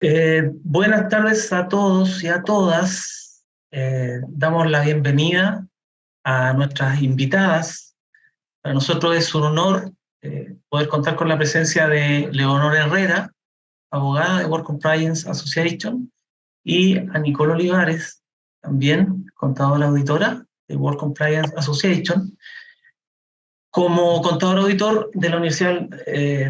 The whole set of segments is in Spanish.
Buenas tardes a todos y a todas. Damos la bienvenida a nuestras invitadas. Para nosotros es un honor poder contar con la presencia de Leonor Herrera, abogada de Work Compliance Association, y a Nicole Olivares, también contadora auditora de Work Compliance Association. Como contador auditor de la Universidad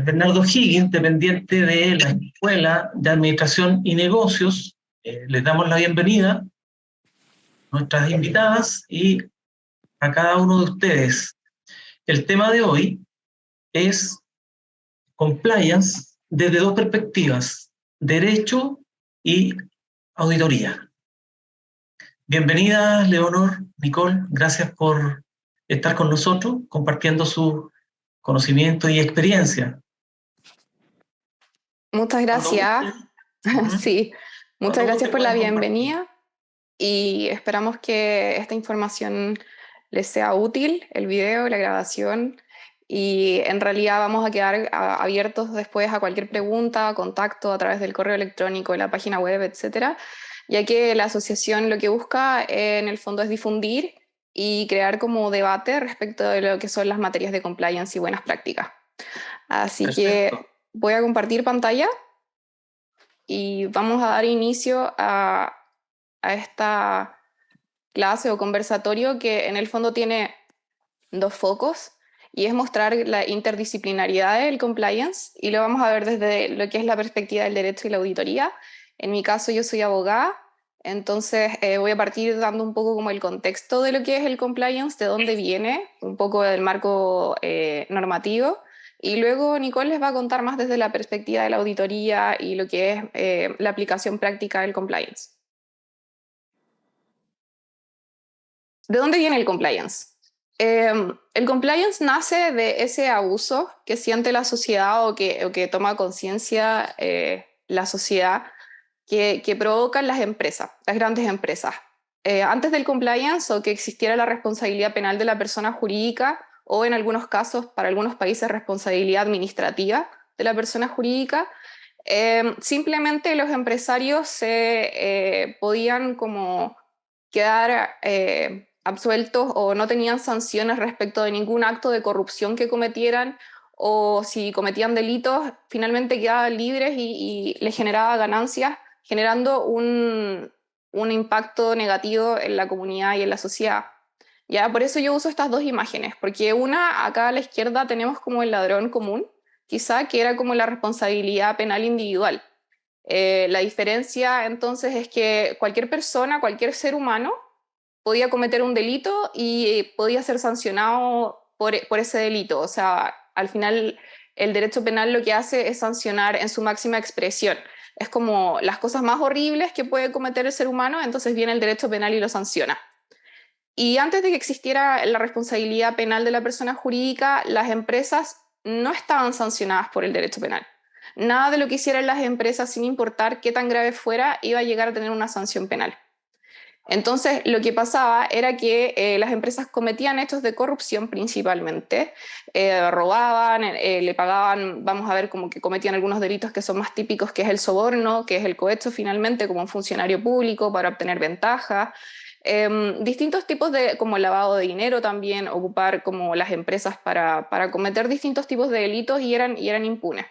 Bernardo Higgins, dependiente de la Escuela de Administración y Negocios, les damos la bienvenida a nuestras invitadas y a cada uno de ustedes. El tema de hoy es compliance desde dos perspectivas: derecho y auditoría. Bienvenidas, Leonor, Nicole, gracias por estar con nosotros compartiendo su conocimiento y experiencia. Muchas gracias. Sí, muchas gracias por la Compartir. bienvenida y esperamos que esta información les sea útil, el video, la grabación, y en realidad vamos a quedar abiertos después a cualquier pregunta, contacto a través del correo electrónico, de la página web, etcétera, ya que la asociación lo que busca en el fondo es difundir y crear como debate respecto de lo que son las materias de compliance y buenas prácticas. Así Perfecto. que voy a compartir pantalla y vamos a dar inicio a esta clase o conversatorio que en el fondo tiene dos focos y es mostrar la interdisciplinariedad del compliance y lo vamos a ver desde lo que es la perspectiva del derecho y la auditoría. En mi caso yo soy abogada, entonces voy a partir dando un poco como el contexto de lo que es el compliance, de dónde viene, un poco del marco normativo. Y luego Nicole les va a contar más desde la perspectiva de la auditoría y lo que es la aplicación práctica del compliance. ¿De dónde viene el compliance? El compliance nace de ese abuso que siente la sociedad o que toma conciencia la sociedad que provocan las empresas, las grandes empresas. Antes del compliance o que existiera la responsabilidad penal de la persona jurídica o en algunos casos, para algunos países, responsabilidad administrativa de la persona jurídica, simplemente los empresarios se podían como quedar absueltos o no tenían sanciones respecto de ningún acto de corrupción que cometieran, o si cometían delitos, finalmente quedaban libres y les generaba ganancias, generando un impacto negativo en la comunidad y en la sociedad. Ya, por eso yo uso estas dos imágenes, porque una, acá a la izquierda tenemos como el ladrón común, quizá que era como la responsabilidad penal individual. La diferencia entonces es que cualquier persona, cualquier ser humano, podía cometer un delito y podía ser sancionado por ese delito. O sea, al final el derecho penal lo que hace es sancionar en su máxima expresión. Es como las cosas más horribles que puede cometer el ser humano, entonces viene el derecho penal y lo sanciona. Y antes de que existiera la responsabilidad penal de la persona jurídica, las empresas no estaban sancionadas por el derecho penal. Nada de lo que hicieran las empresas, sin importar qué tan grave fuera, iba a llegar a tener una sanción penal. Entonces, lo que pasaba era que las empresas cometían hechos de corrupción principalmente, robaban, le pagaban, vamos a ver, como que cometían algunos delitos que son más típicos, que es el soborno, que es el cohecho finalmente como un funcionario público para obtener ventaja. Distintos tipos de, como lavado de dinero también, ocupar como las empresas para cometer distintos tipos de delitos y eran impunes.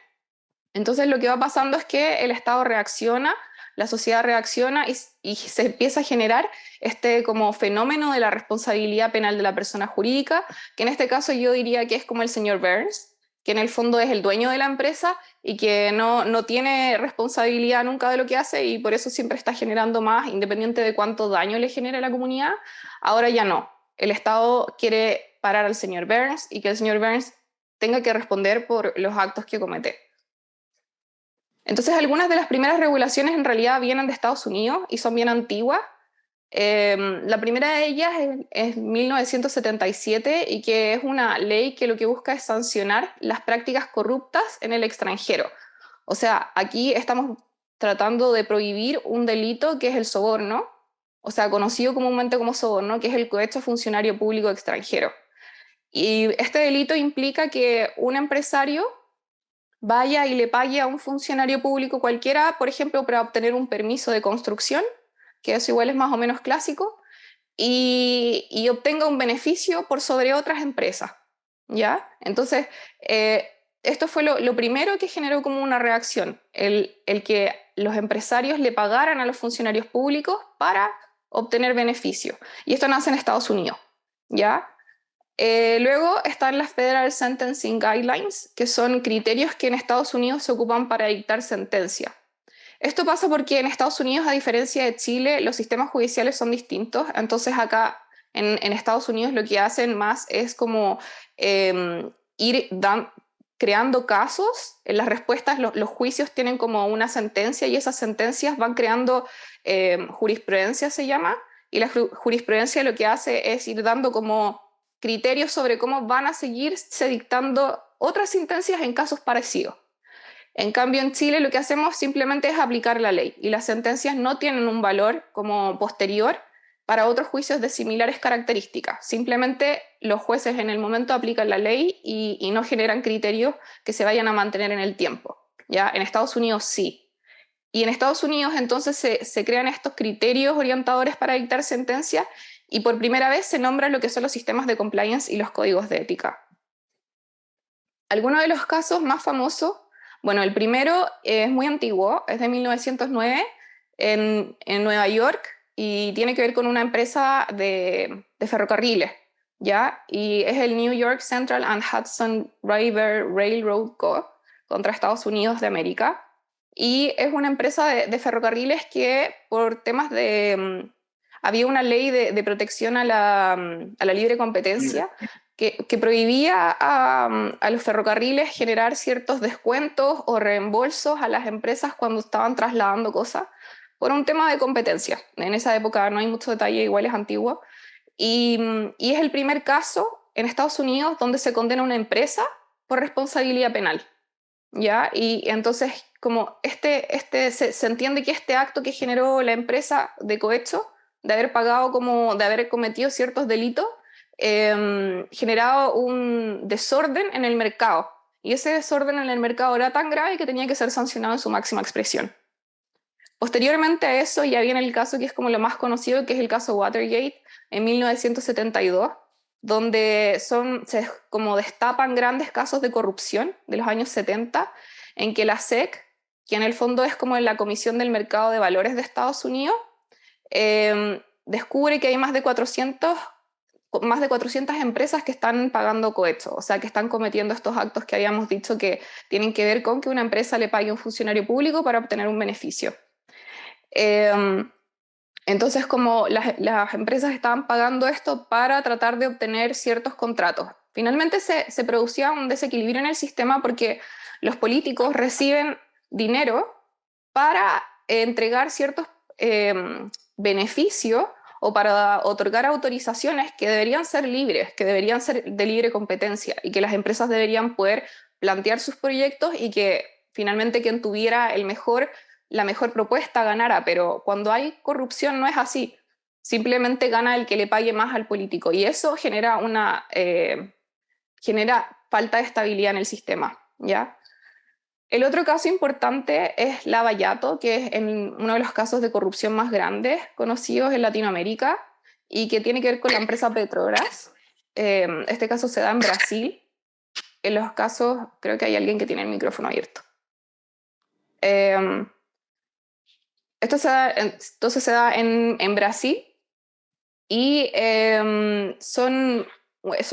Entonces lo que va pasando es que el Estado reacciona, la sociedad reacciona y se empieza a generar este como fenómeno de la responsabilidad penal de la persona jurídica, que en este caso yo diría que es como el señor Burns, que en el fondo es el dueño de la empresa y que no tiene responsabilidad nunca de lo que hace y por eso siempre está generando más, independiente de cuánto daño le genere a la comunidad. Ahora ya no. El Estado quiere parar al señor Burns y que el señor Burns tenga que responder por los actos que comete. Entonces, algunas de las primeras regulaciones en realidad vienen de Estados Unidos y son bien antiguas. La primera de ellas es 1977 y que es una ley que lo que busca es sancionar las prácticas corruptas en el extranjero. O sea, aquí estamos tratando de prohibir un delito que es el soborno, o sea, conocido comúnmente como soborno, que es el cohecho a funcionario público extranjero. Y este delito implica que un empresario vaya y le pague a un funcionario público cualquiera, por ejemplo, para obtener un permiso de construcción, que eso igual es más o menos clásico, y obtenga un beneficio por sobre otras empresas, ¿ya? Entonces, esto fue lo primero que generó como una reacción, el que los empresarios le pagaran a los funcionarios públicos para obtener beneficio. Y esto nace en Estados Unidos, ¿ya? Luego están las Federal Sentencing Guidelines, que son criterios que en Estados Unidos se ocupan para dictar sentencia. Esto pasa porque en Estados Unidos, a diferencia de Chile, los sistemas judiciales son distintos. Entonces acá en Estados Unidos lo que hacen más es como ir creando casos. En las respuestas, los juicios tienen como una sentencia y esas sentencias van creando jurisprudencia, se llama. Y la jurisprudencia lo que hace es ir dando como criterios sobre cómo van a seguirse dictando otras sentencias en casos parecidos. En cambio, en Chile lo que hacemos simplemente es aplicar la ley y las sentencias no tienen un valor como posterior para otros juicios de similares características. Simplemente los jueces en el momento aplican la ley y no generan criterios que se vayan a mantener en el tiempo. ¿Ya? En Estados Unidos sí. Y en Estados Unidos entonces se crean estos criterios orientadores para dictar sentencias y por primera vez se nombran lo que son los sistemas de compliance y los códigos de ética. Algunos de los casos más famosos, bueno, el primero es muy antiguo, es de 1909 en Nueva York y tiene que ver con una empresa de ferrocarriles, ¿ya? Y es el New York Central and Hudson River Railroad Co. contra Estados Unidos de América. Y es una empresa de ferrocarriles que por temas de... había una ley de protección a la libre competencia que prohibía a los ferrocarriles generar ciertos descuentos o reembolsos a las empresas cuando estaban trasladando cosas por un tema de competencia. En esa época no hay mucho detalle, igual es antiguo. Y es el primer caso en Estados Unidos donde se condena a una empresa por responsabilidad penal, ¿ya? Y entonces, como se entiende que este acto que generó la empresa de cohecho, de haber pagado de haber cometido ciertos delitos, generaba un desorden en el mercado. Y ese desorden en el mercado era tan grave que tenía que ser sancionado en su máxima expresión. Posteriormente a eso ya viene el caso que es como lo más conocido, que es el caso Watergate en 1972, donde se como destapan grandes casos de corrupción de los años 70, en que la SEC, que en el fondo es como la Comisión del Mercado de Valores de Estados Unidos, descubre que hay más de 400 empresas que están pagando cohecho, o sea, que están cometiendo estos actos que habíamos dicho que tienen que ver con que una empresa le pague a un funcionario público para obtener un beneficio. Entonces, como las empresas estaban pagando esto para tratar de obtener ciertos contratos. Finalmente se producía un desequilibrio en el sistema porque los políticos reciben dinero para entregar ciertos beneficios o para otorgar autorizaciones que deberían ser libres, que deberían ser de libre competencia y que las empresas deberían poder plantear sus proyectos y que finalmente quien tuviera la mejor propuesta ganara, pero cuando hay corrupción no es así. Simplemente gana el que le pague más al político y eso genera genera falta de estabilidad en el sistema, ¿ya? El otro caso importante es Lavallato, que es uno de los casos de corrupción más grandes conocidos en Latinoamérica y que tiene que ver con la empresa Petrobras. Este caso se da en Brasil. En los casos, creo que hay alguien que tiene el micrófono abierto. Entonces se da en Brasil y son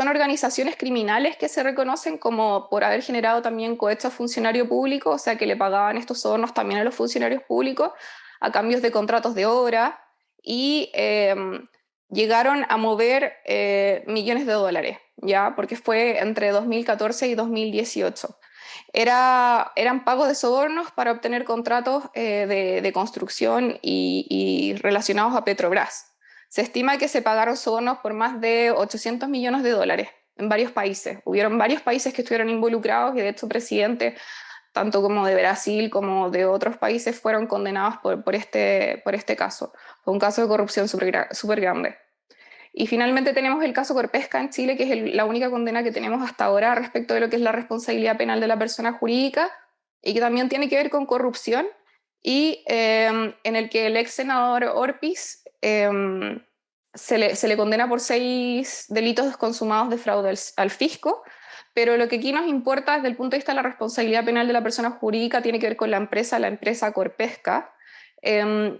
organizaciones criminales que se reconocen como por haber generado también cohecho a funcionario público, o sea que le pagaban estos sobornos también a los funcionarios públicos a cambios de contratos de obra y llegaron a mover millones de dólares, ¿ya? Porque fue entre 2014 y 2018. Eran pagos de sobornos para obtener contratos de construcción y relacionados a Petrobras. Se estima que se pagaron sobornos por más de 800 millones de dólares en varios países. Hubieron varios países que estuvieron involucrados y de hecho presidentes, tanto como de Brasil como de otros países, fueron condenados por este caso. Fue un caso de corrupción súper grande. Y finalmente tenemos el caso Corpesca en Chile, que es la única condena que tenemos hasta ahora respecto de lo que es la responsabilidad penal de la persona jurídica, y que también tiene que ver con corrupción, y en el que el ex senador Orpiz se le condena por 6 delitos consumados de fraude al fisco, pero lo que aquí nos importa desde el punto de vista de la responsabilidad penal de la persona jurídica tiene que ver con la empresa Corpesca.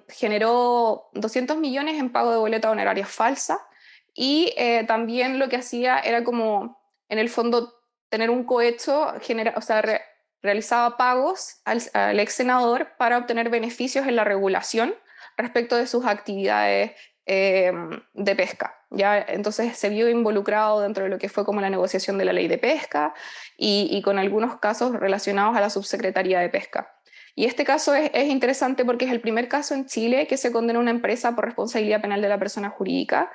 Generó 200 millones en pago de boleta honoraria falsa, y también lo que hacía era como, en el fondo, tener un cohecho, o sea, realizaba pagos al ex senador para obtener beneficios en la regulación respecto de sus actividades de pesca. ¿Ya? Entonces se vio involucrado dentro de lo que fue como la negociación de la ley de pesca y con algunos casos relacionados a la subsecretaría de pesca. Y este caso es interesante porque es el primer caso en Chile que se condena a una empresa por responsabilidad penal de la persona jurídica,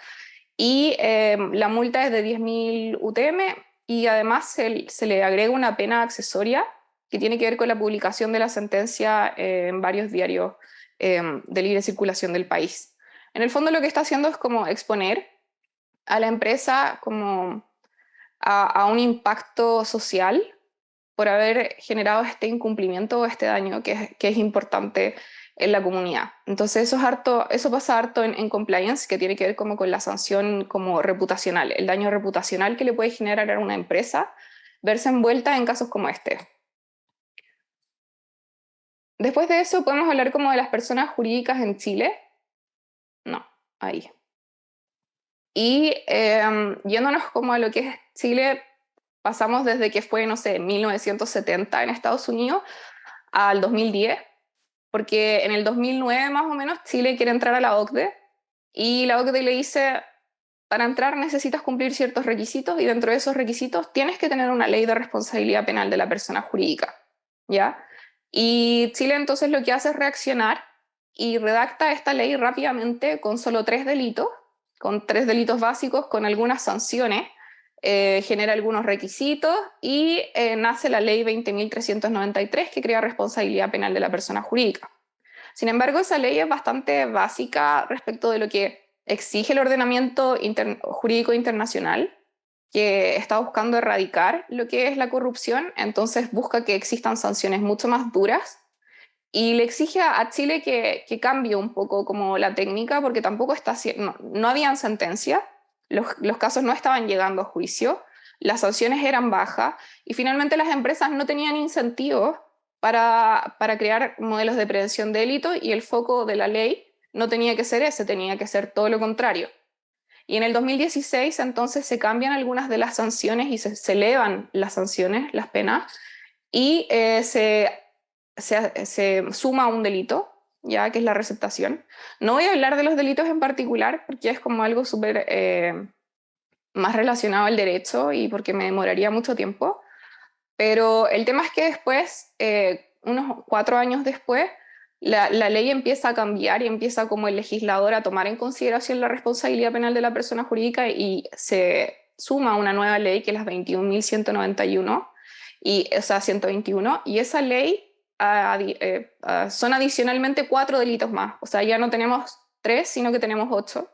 y la multa es de 10.000 UTM, y además se le agrega una pena accesoria que tiene que ver con la publicación de la sentencia en varios diarios de libre circulación del país. En el fondo lo que está haciendo es como exponer a la empresa como a un impacto social por haber generado este incumplimiento o este daño que es importante en la comunidad. Entonces eso pasa harto en compliance, que tiene que ver como con la sanción como reputacional, el daño reputacional que le puede generar a una empresa verse envuelta en casos como este. Después de eso podemos hablar como de las personas jurídicas en Chile. No, ahí. Y yéndonos como a lo que es Chile, pasamos desde que fue, no sé, 1970 en Estados Unidos al 2010, porque en el 2009 más o menos Chile quiere entrar a la OCDE, y la OCDE le dice, para entrar necesitas cumplir ciertos requisitos, y dentro de esos requisitos tienes que tener una ley de responsabilidad penal de la persona jurídica, ¿ya? Y Chile entonces lo que hace es reaccionar y redacta esta ley rápidamente con solo 3 delitos, con 3 delitos básicos, con algunas sanciones, genera algunos requisitos, y nace la ley 20.393 que crea responsabilidad penal de la persona jurídica. Sin embargo, esa ley es bastante básica respecto de lo que exige el ordenamiento jurídico internacional, que está buscando erradicar lo que es la corrupción. Entonces busca que existan sanciones mucho más duras, y le exige a Chile que cambie un poco como la técnica, porque tampoco no habían sentencia, los casos no estaban llegando a juicio, las sanciones eran bajas, y finalmente las empresas no tenían incentivos para crear modelos de prevención de delito, y el foco de la ley no tenía que ser ese, tenía que ser todo lo contrario. Y en el 2016 entonces se cambian algunas de las sanciones y se elevan las sanciones, las penas, y se suma un delito, ya que es la receptación. No voy a hablar de los delitos en particular porque es como algo súper más relacionado al derecho y porque me demoraría mucho tiempo, pero el tema es que después, unos 4 años después, la ley empieza a cambiar y empieza como el legislador a tomar en consideración la responsabilidad penal de la persona jurídica, y se suma una nueva ley que es la 21.191, o sea, 121, y esa ley son adicionalmente 4 delitos más, o sea, ya no tenemos 3, sino que tenemos 8.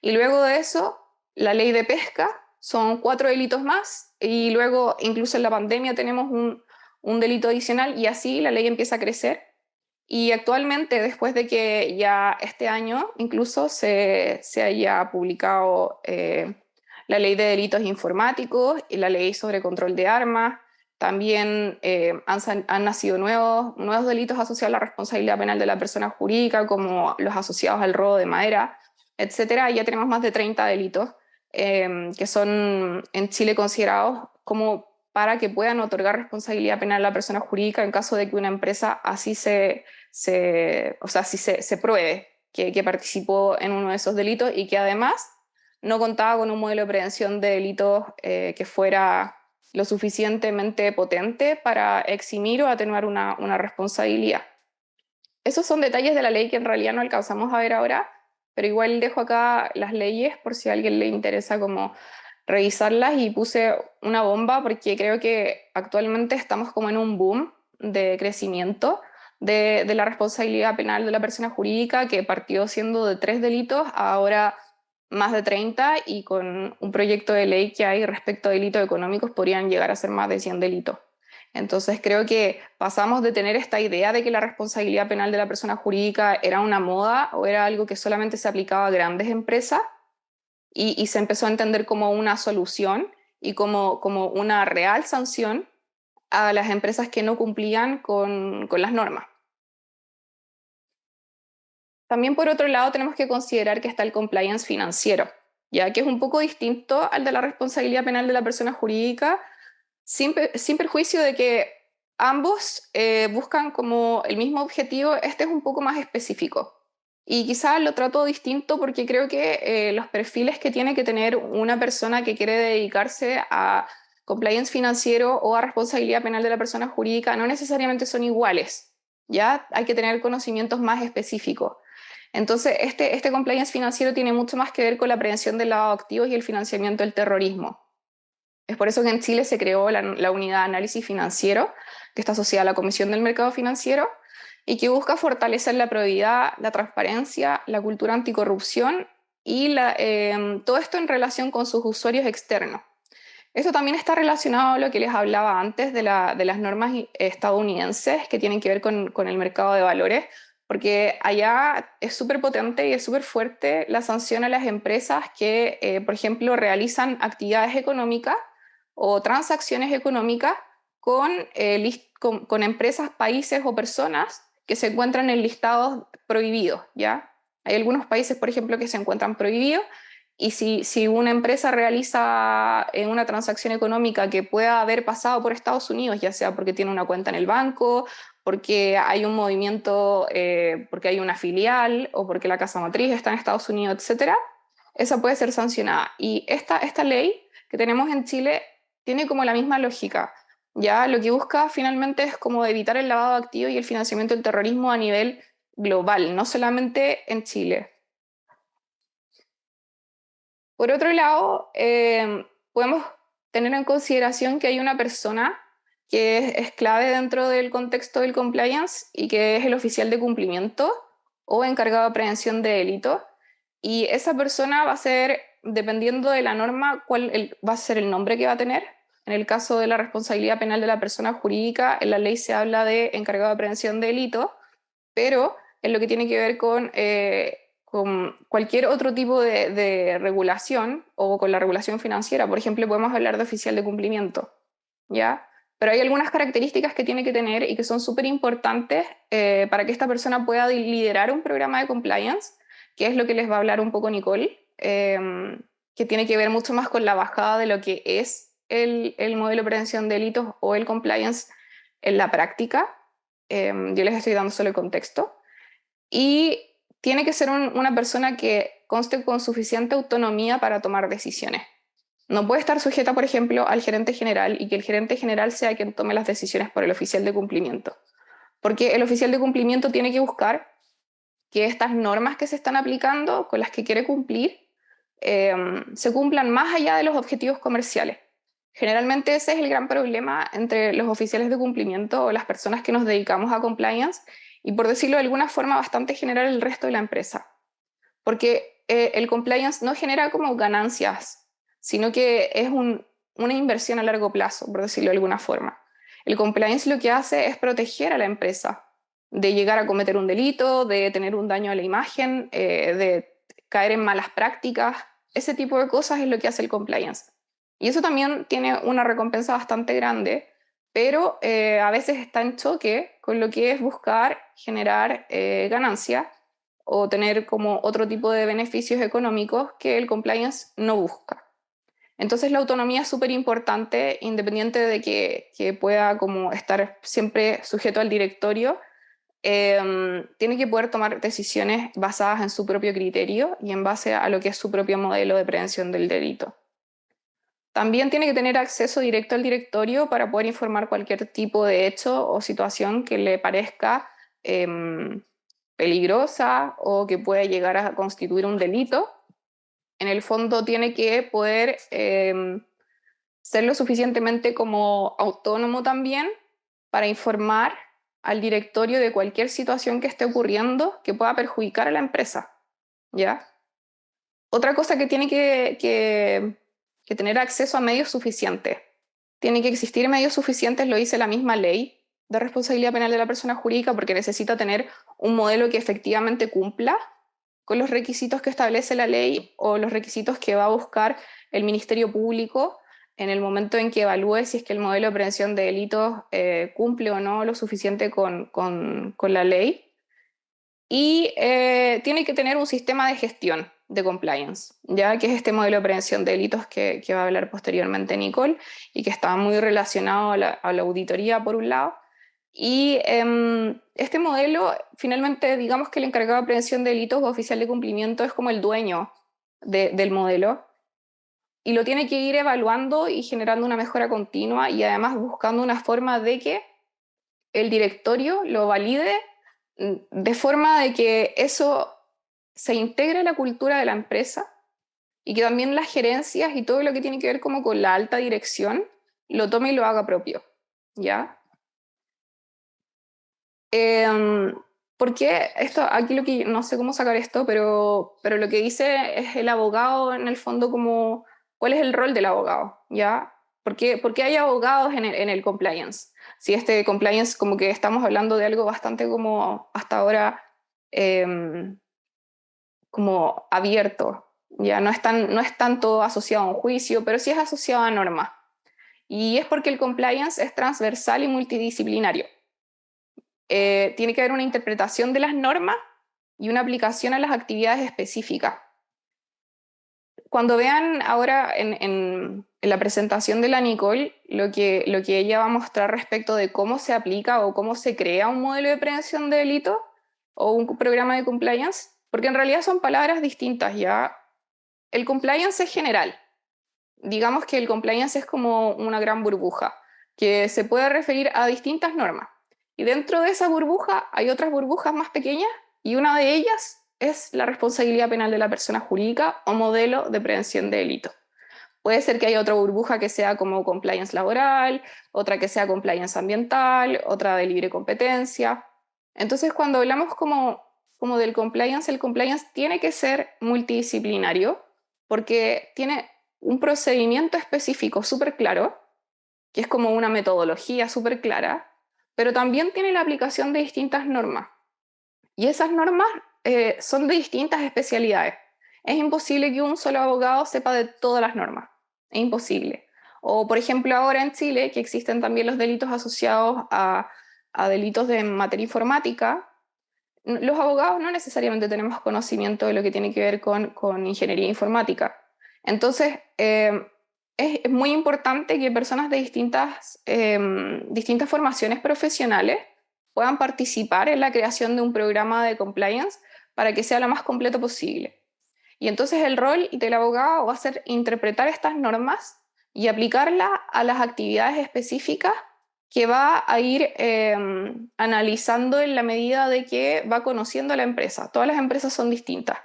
Y luego de eso, la ley de pesca son 4 delitos más, y luego incluso en la pandemia tenemos un delito adicional, y así la ley empieza a crecer. Y actualmente, después de que ya este año incluso se haya publicado la ley de delitos informáticos y la ley sobre control de armas, también han nacido nuevos delitos asociados a la responsabilidad penal de la persona jurídica, como los asociados al robo de madera, etcétera. Ya tenemos más de 30 delitos que son en Chile considerados como para que puedan otorgar responsabilidad penal a la persona jurídica en caso de que una empresa así o sea, si se pruebe que participó en uno de esos delitos, y que además no contaba con un modelo de prevención de delitos que fuera lo suficientemente potente para eximir o atenuar una responsabilidad. Esos son detalles de la ley que en realidad no alcanzamos a ver ahora, pero igual dejo acá las leyes por si a alguien le interesa como revisarlas, y puse una bomba porque creo que actualmente estamos como en un boom de crecimiento de la responsabilidad penal de la persona jurídica, que partió siendo de 3 delitos a ahora más de 30, y con un proyecto de ley que hay respecto a delitos económicos podrían llegar a ser más de 100 delitos. Entonces creo que pasamos de tener esta idea de que la responsabilidad penal de la persona jurídica era una moda o era algo que solamente se aplicaba a grandes empresas y se empezó a entender como una solución y como una real sanción a las empresas que no cumplían con las normas. También por otro lado tenemos que considerar que está el compliance financiero, ya que es un poco distinto al de la responsabilidad penal de la persona jurídica, sin perjuicio de que ambos buscan como el mismo objetivo. Este es un poco más específico. Y quizás lo trato distinto porque creo que los perfiles que tiene que tener una persona que quiere dedicarse a compliance financiero o a responsabilidad penal de la persona jurídica no necesariamente son iguales. Ya hay que tener conocimientos más específicos. Entonces, este compliance financiero tiene mucho más que ver con la prevención del lavado de activos y el financiamiento del terrorismo. Es por eso que en Chile se creó la unidad de análisis financiero, que está asociada a la Comisión del Mercado Financiero y que busca fortalecer la probidad, la transparencia, la cultura anticorrupción y todo esto en relación con sus usuarios externos. Esto también está relacionado a lo que les hablaba antes de las normas estadounidenses que tienen que ver con el mercado de valores, porque allá es súper potente y es súper fuerte la sanción a las empresas que, por ejemplo, realizan actividades económicas o transacciones económicas con empresas, países o personas que se encuentran en listados prohibidos, ¿ya? Hay algunos países, por ejemplo, que se encuentran prohibidos y si una empresa realiza una transacción económica que pueda haber pasado por Estados Unidos, ya sea porque tiene una cuenta en el banco, porque hay un movimiento, porque hay una filial o porque la casa matriz está en Estados Unidos, etcétera, esa puede ser sancionada. Y esta ley que tenemos en Chile tiene como la misma lógica. Ya lo que busca finalmente es como evitar el lavado de activos y el financiamiento del terrorismo a nivel global, no solamente en Chile. Por otro lado, podemos tener en consideración que hay una persona que es clave dentro del contexto del compliance y que es el oficial de cumplimiento o encargado de prevención de delito. Y esa persona va a ser, dependiendo de la norma, va a ser el nombre que va a tener. En el caso de la responsabilidad penal de la persona jurídica, en la ley se habla de encargado de prevención de delito, pero en lo que tiene que ver con cualquier otro tipo de regulación o con la regulación financiera, por ejemplo, podemos hablar de oficial de cumplimiento, ¿ya? Pero hay algunas características que tiene que tener y que son súper importantes para que esta persona pueda liderar un programa de compliance, que es lo que les va a hablar un poco Nicole, que tiene que ver mucho más con la bajada de lo que es el modelo de prevención de delitos o el compliance en la práctica. Yo les estoy dando solo el contexto. Y tiene que ser una persona que conste con suficiente autonomía para tomar decisiones. No puede estar sujeta, por ejemplo, al gerente general y que el gerente general sea quien tome las decisiones por el oficial de cumplimiento. Porque el oficial de cumplimiento tiene que buscar que estas normas que se están aplicando, con las que quiere cumplir, se cumplan más allá de los objetivos comerciales. Generalmente ese es el gran problema entre los oficiales de cumplimiento o las personas que nos dedicamos a compliance y, por decirlo de alguna forma, bastante general el resto de la empresa. Porque el compliance no genera como ganancias, sino que es una inversión a largo plazo, por decirlo de alguna forma. El compliance lo que hace es proteger a la empresa de llegar a cometer un delito, de tener un daño a la imagen, de caer en malas prácticas. Ese tipo de cosas es lo que hace el compliance. Y eso también tiene una recompensa bastante grande, pero a veces está en choque con lo que es buscar generar ganancia o tener como otro tipo de beneficios económicos que el compliance no busca. Entonces la autonomía es súper importante, independiente de que pueda como estar siempre sujeto al directorio, tiene que poder tomar decisiones basadas en su propio criterio y en base a lo que es su propio modelo de prevención del delito. También tiene que tener acceso directo al directorio para poder informar cualquier tipo de hecho o situación que le parezca peligrosa o que pueda llegar a constituir un delito. En el fondo tiene que poder ser lo suficientemente como autónomo también para informar al directorio de cualquier situación que esté ocurriendo que pueda perjudicar a la empresa, ¿ya? Otra cosa que tiene que tener acceso a medios suficientes. tiene que existir medios suficientes, lo dice la misma ley de responsabilidad penal de la persona jurídica, porque necesita tener un modelo que efectivamente cumpla con los requisitos que establece la ley o los requisitos que va a buscar el Ministerio Público en el momento en que evalúe si es que el modelo de prevención de delitos cumple o no lo suficiente con la ley. Y tiene que tener un sistema de gestión de compliance, ya que es este modelo de prevención de delitos que va a hablar posteriormente Nicole y que está muy relacionado a la auditoría por un lado. Y este modelo, finalmente, digamos que el encargado de prevención de delitos o oficial de cumplimiento es como el dueño del modelo y lo tiene que ir evaluando y generando una mejora continua y además buscando una forma de que el directorio lo valide de forma de que eso se integre a la cultura de la empresa y que también las gerencias y todo lo que tiene que ver como con la alta dirección lo tome y lo haga propio, ¿ya? Eh, Porque esto, aquí lo que, no sé cómo sacar esto, pero lo que dice es el abogado en el fondo como, ¿cuál es el rol del abogado? ¿Ya? Por qué hay abogados en el compliance? Si este compliance como que estamos hablando de algo bastante como hasta ahora eh, como abierto, ya no es tanto asociado a un juicio, pero sí es asociado a normas. Y es porque el compliance es transversal y multidisciplinario. Tiene que haber una interpretación de las normas y una aplicación a las actividades específicas. Cuando vean ahora en la presentación de la Nicole, lo que ella va a mostrar respecto de cómo se aplica o cómo se crea un modelo de prevención de delito o un programa de compliance, porque en realidad son palabras distintas, ¿ya? El compliance es general. Digamos que el compliance es como una gran burbuja que se puede referir a distintas normas. Y dentro de esa burbuja hay otras burbujas más pequeñas y una de ellas es la responsabilidad penal de la persona jurídica o modelo de prevención de delitos. Puede ser que haya otra burbuja que sea como compliance laboral, otra que sea compliance ambiental, otra de libre competencia. Entonces, cuando hablamos como del compliance, el compliance tiene que ser multidisciplinario porque tiene un procedimiento específico súper claro, que es como una metodología súper clara, pero también tiene la aplicación de distintas normas. Y esas normas son de distintas especialidades. Es imposible que un solo abogado sepa de todas las normas. Es imposible. O, por ejemplo, ahora en Chile, que existen también los delitos asociados a delitos de materia informática, los abogados no necesariamente tenemos conocimiento de lo que tiene que ver con ingeniería informática. Entonces, es muy importante que personas de distintas formaciones profesionales puedan participar en la creación de un programa de compliance para que sea lo más completo posible. Y entonces el rol del abogado va a ser interpretar estas normas y aplicarlas a las actividades específicas que va a ir analizando en la medida de que va conociendo a la empresa. Todas las empresas son distintas,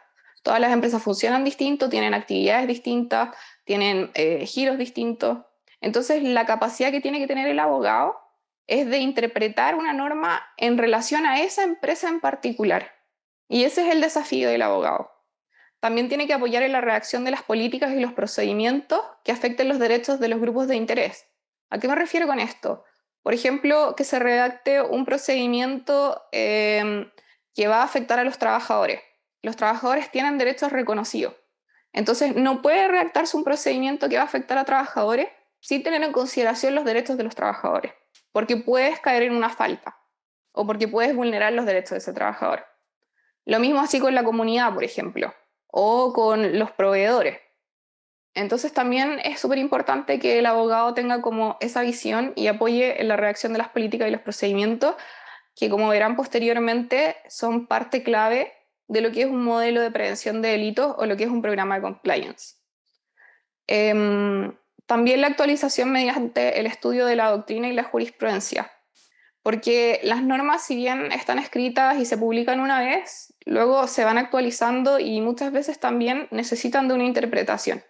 todas las empresas funcionan distinto, tienen actividades distintas, tienen giros distintos. Entonces, la capacidad que tiene que tener el abogado es de interpretar una norma en relación a esa empresa en particular. Y ese es el desafío del abogado. También tiene que apoyar en la redacción de las políticas y los procedimientos que afecten los derechos de los grupos de interés. ¿A qué me refiero con esto? Por ejemplo, que se redacte un procedimiento que va a afectar a los trabajadores. Los trabajadores tienen derechos reconocidos. Entonces, no puede redactarse un procedimiento que va a afectar a trabajadores sin tener en consideración los derechos de los trabajadores, porque puedes caer en una falta o porque puedes vulnerar los derechos de ese trabajador. Lo mismo así con la comunidad, por ejemplo, o con los proveedores. Entonces también es súper importante que el abogado tenga como esa visión y apoye en la redacción de las políticas y los procedimientos, que como verán posteriormente son parte clave de lo que es un modelo de prevención de delitos o lo que es un programa de compliance. También la actualización mediante el estudio de la doctrina y la jurisprudencia, porque las normas, si bien están escritas y se publican una vez, luego se van actualizando y muchas veces también necesitan de una interpretación.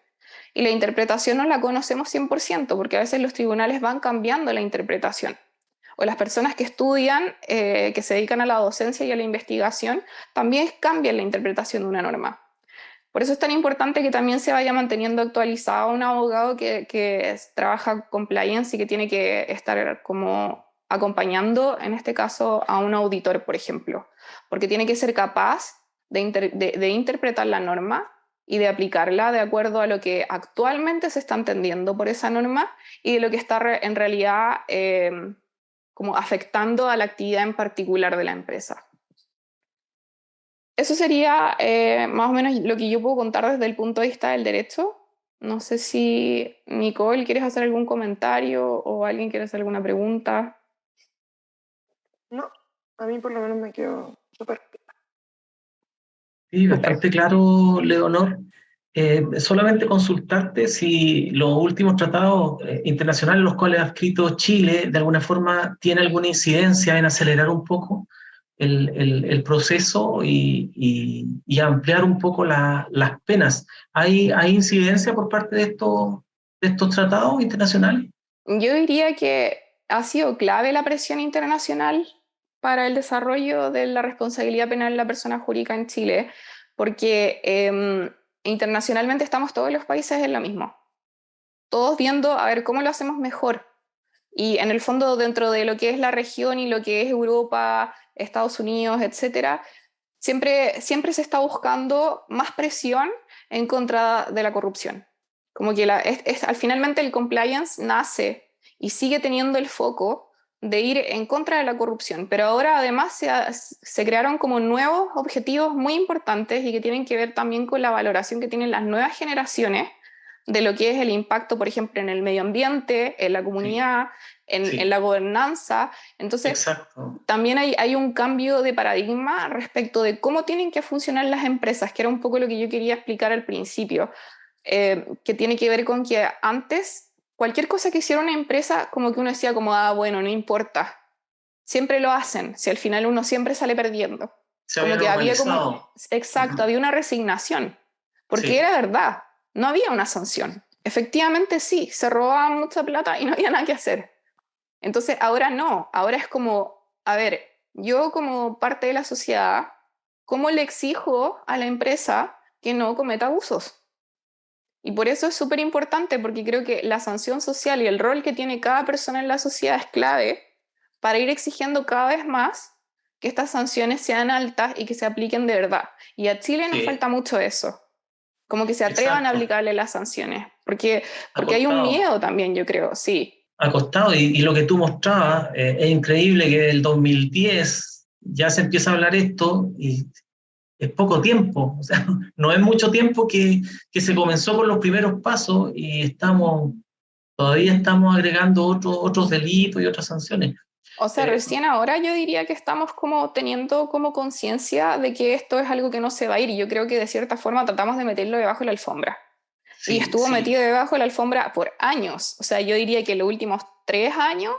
Y la interpretación no la conocemos 100%, porque a veces los tribunales van cambiando la interpretación. O las personas que estudian, que se dedican a la docencia y a la investigación, también cambian la interpretación de una norma. Por eso es tan importante que también se vaya manteniendo actualizado un abogado que trabaja compliance y que tiene que estar como acompañando, en este caso, a un auditor, por ejemplo, porque tiene que ser capaz de interpretar la norma y de aplicarla de acuerdo a lo que actualmente se está entendiendo por esa norma y de lo que está en realidad como afectando a la actividad en particular de la empresa. Eso sería más o menos lo que yo puedo contar desde el punto de vista del derecho. No sé si, Nicole, ¿quieres hacer algún comentario o alguien quiere hacer alguna pregunta? No, a mí por lo menos me quedó súper. Sí, Súper. bastante claro, Leonor. Solamente consultarte si los últimos tratados internacionales los cuales ha escrito Chile de alguna forma tiene alguna incidencia en acelerar un poco el proceso y ampliar un poco las penas. ¿Hay incidencia por parte de estos tratados internacionales? Yo diría que ha sido clave la presión internacional para el desarrollo de la responsabilidad penal de la persona jurídica en Chile, porque internacionalmente estamos todos los países en lo mismo, todos viendo a ver cómo lo hacemos mejor. Y en el fondo, dentro de lo que es la región y lo que es Europa, Estados Unidos, etcétera, siempre se está buscando más presión en contra de la corrupción. Como que al finalmente el compliance nace y sigue teniendo el foco de ir en contra de la corrupción, pero ahora además se crearon como nuevos objetivos muy importantes y que tienen que ver también con la valoración que tienen las nuevas generaciones de lo que es el impacto, por ejemplo, en el medio ambiente, en la Sí, comunidad, en sí, la gobernanza. Entonces, exacto. también hay un cambio de paradigma respecto de cómo tienen que funcionar las empresas, que era un poco lo que yo quería explicar al principio, que tiene que ver con que antes cualquier cosa que hiciera una empresa, como que uno decía como, ah, bueno, no importa, siempre lo hacen, si al final uno siempre sale perdiendo. Se Como había que había como, normalizado. exacto, Ujú. había una resignación, porque Sí, era verdad, no había una sanción. Efectivamente sí, se robaban mucha plata y no había nada que hacer. Entonces ahora no, ahora es como, a ver, yo como parte de la sociedad, ¿cómo le exijo a la empresa que no cometa abusos? Y por eso es súper importante, porque creo que la sanción social y el rol que tiene cada persona en la sociedad es clave para ir exigiendo cada vez más que estas sanciones sean altas y que se apliquen de verdad. Y a Chile nos sí, falta mucho eso, como que se atrevan a exacto. aplicarle las sanciones, porque hay un Acostado. miedo también, yo creo, sí. Acostado. Y lo que tú mostrabas, es increíble que el 2010 ya se empieza a hablar esto y es poco tiempo, o sea, no es mucho tiempo que se comenzó con los primeros pasos y todavía estamos agregando otros delitos y otras sanciones. O sea, Eh, recién ahora yo diría que estamos como teniendo como conciencia de que esto es algo que no se va a ir y yo creo que de cierta forma tratamos de meterlo debajo de la alfombra. Y sí, estuvo sí, metido debajo de la alfombra por años. O sea, yo diría que los últimos 3 años,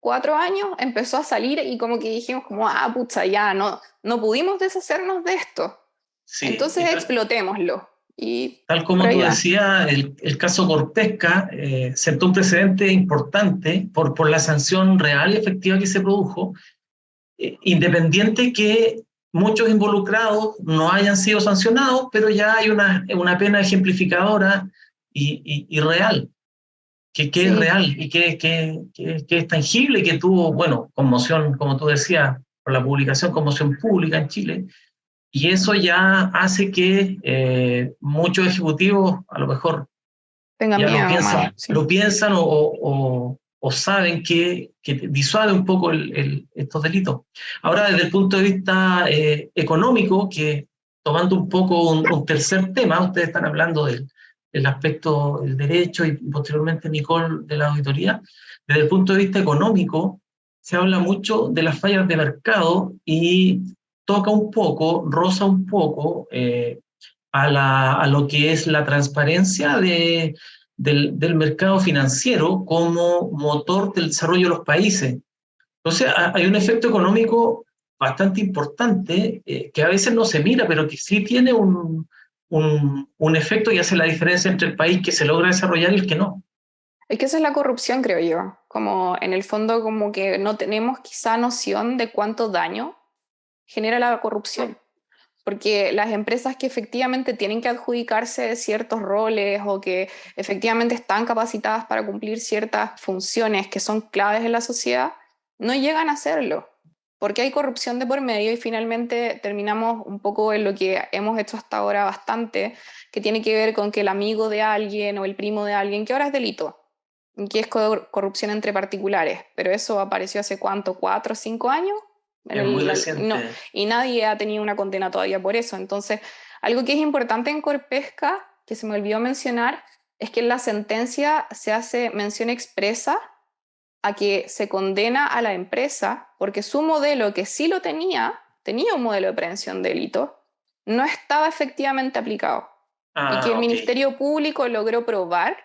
4 años, empezó a salir y como que dijimos como, ah, pucha, ya, no pudimos deshacernos de esto. sí. Entonces explotémoslo. Y Tal por como ahí tú va. decías, el caso Corpesca sentó un precedente importante por la sanción real y efectiva que se produjo, independiente que muchos involucrados no hayan sido sancionados, pero ya hay una pena ejemplificadora y real, que es Sí. real y que es tangible, que tuvo, bueno, conmoción, como tú decías, por la publicación, conmoción pública en Chile, y eso ya hace que muchos ejecutivos a lo mejor Tengan ya miedo, man. Sí. lo piensan o saben que disuade un poco estos delitos. Ahora, desde el punto de vista económico, que tomando un poco un tercer tema, ustedes están hablando del aspecto del derecho y posteriormente Nicole de la auditoría, desde el punto de vista económico, se habla mucho de las fallas de mercado y toca un poco, roza un poco a lo que es la transparencia del mercado financiero como motor del desarrollo de los países. Entonces, hay un efecto económico bastante importante que a veces no se mira, pero que sí tiene un efecto y hace la diferencia entre el país que se logra desarrollar y el que no. Es que esa es la corrupción, creo yo. Como en el fondo, como que no tenemos quizá noción de cuánto daño genera la corrupción. porque las empresas que efectivamente tienen que adjudicarse ciertos roles o que efectivamente están capacitadas para cumplir ciertas funciones que son claves en la sociedad, no llegan a hacerlo, porque hay corrupción de por medio y finalmente terminamos un poco en lo que hemos hecho hasta ahora bastante, que tiene que ver con que el amigo de alguien o el primo de alguien, que ahora es delito, que es corrupción entre particulares, pero eso apareció hace cuánto, 4 o 5 años, Es muy no, reciente. y nadie ha tenido una condena todavía por eso. Entonces, algo que es importante en Corpesca, que se me olvidó mencionar, es que en la sentencia se hace mención expresa a que se condena a la empresa porque su modelo, que sí lo tenía un modelo de prevención de delito, no estaba efectivamente aplicado y que el Ok, Ministerio Público logró probar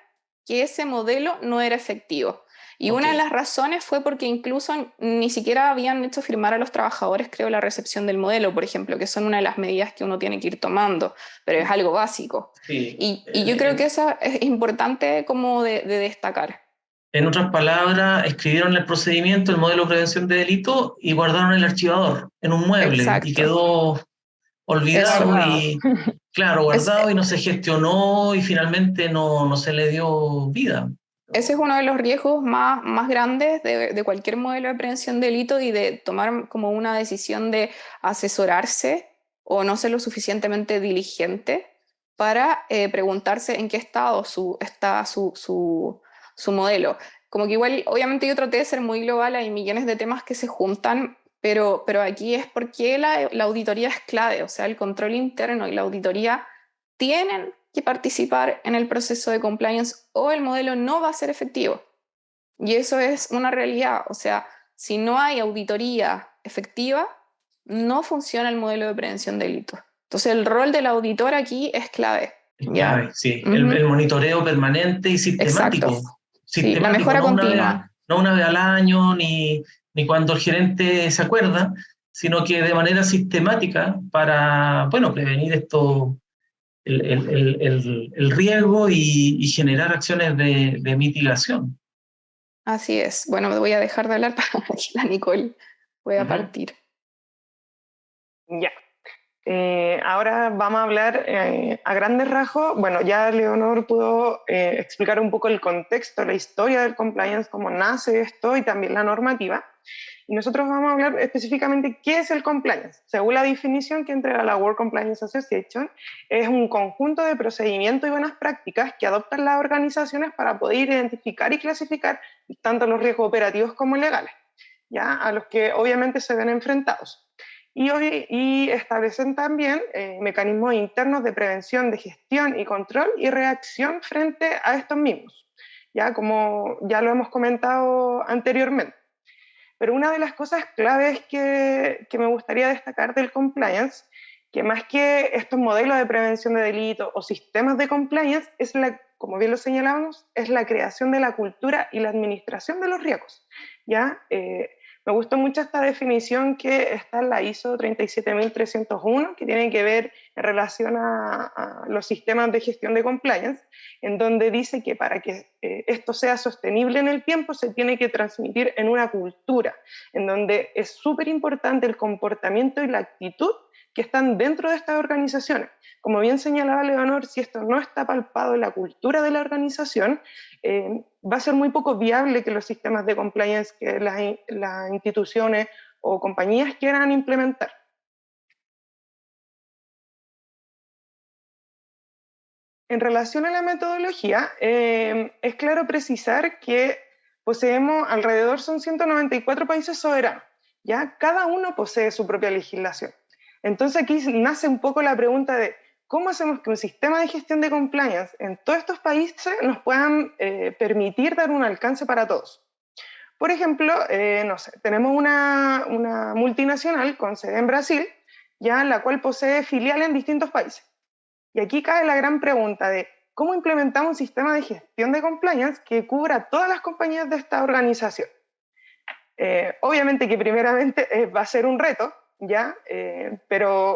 que ese modelo no era efectivo. Y ok. una de las razones fue porque incluso ni siquiera habían hecho firmar a los trabajadores, creo, la recepción del modelo, por ejemplo, que son una de las medidas que uno tiene que ir tomando, pero es algo básico. Sí. Y yo creo que eso es importante como de destacar. En otras palabras, escribieron el procedimiento, el modelo de prevención de delito y guardaron el archivador en un mueble y Exacto. quedó olvidado Eso Guardado. y, claro, es, guardado y no se gestionó y finalmente no se le dio vida. ese es uno de los riesgos más grandes de cualquier modelo de prevención de delito y de tomar como una decisión de asesorarse o no ser lo suficientemente diligente para preguntarse en qué estado está su modelo. Como que igual, obviamente yo traté de ser muy global, hay millones de temas que se juntan, pero aquí es porque la auditoría es clave, o sea, el control interno y la auditoría tienen que participar en el proceso de compliance o el modelo no va a ser efectivo. Y eso es una realidad. O sea, si no hay auditoría efectiva, no funciona el modelo de prevención de delitos. Entonces, el rol del auditor aquí es clave. Es ¿Ya? clave, sí. El Ujú. monitoreo permanente y Exacto. sistemático. Sí, la Sistemático, mejora continua. no una vez al año ni cuando el gerente se acuerda, sino que de manera sistemática para, bueno, prevenir esto, el riesgo y generar acciones de mitigación. Así es. Bueno, me voy a dejar de hablar para que la Nicole pueda Ujú. partir. Ya. Ahora vamos a hablar a grandes rasgos. Bueno, ya Leonor pudo explicar un poco el contexto, la historia del compliance, cómo nace esto y también la normativa. Y nosotros vamos a hablar específicamente qué es el compliance. Según la definición que entrega la World Compliance Association, es un conjunto de procedimientos y buenas prácticas que adoptan las organizaciones para poder identificar y clasificar tanto los riesgos operativos como legales, ¿ya? A los que obviamente se ven enfrentados. Y establecen también mecanismos internos de prevención, de gestión y control y reacción frente a estos mismos, ya como ya lo hemos comentado anteriormente. Pero una de las cosas claves que me gustaría destacar del compliance, que más que estos modelos de prevención de delitos o sistemas de compliance, es como bien lo señalábamos, es la creación de la cultura y la administración de los riesgos. ¿Ya? Me gustó mucho esta definición que está en la ISO 37301, que tiene que ver en relación a los sistemas de gestión de compliance, en donde dice que para que esto sea sostenible en el tiempo se tiene que transmitir en una cultura, en donde es súper importante el comportamiento y la actitud que están dentro de estas organizaciones. Como bien señalaba Leonor, si esto no está palpado en la cultura de la organización, va a ser muy poco viable que los sistemas de compliance que las instituciones o compañías quieran implementar. En relación a la metodología, es claro precisar que poseemos alrededor, son 194 países soberanos, ¿ya? Cada uno posee su propia legislación. Entonces aquí nace un poco la pregunta de cómo hacemos que un sistema de gestión de compliance en todos estos países nos puedan permitir dar un alcance para todos. Por ejemplo, no sé, tenemos una multinacional con sede en Brasil, ya la cual posee filiales en distintos países. Y aquí cae la gran pregunta de cómo implementamos un sistema de gestión de compliance que cubra todas las compañías de esta organización. Obviamente que primeramente va a ser un reto, ¿ya?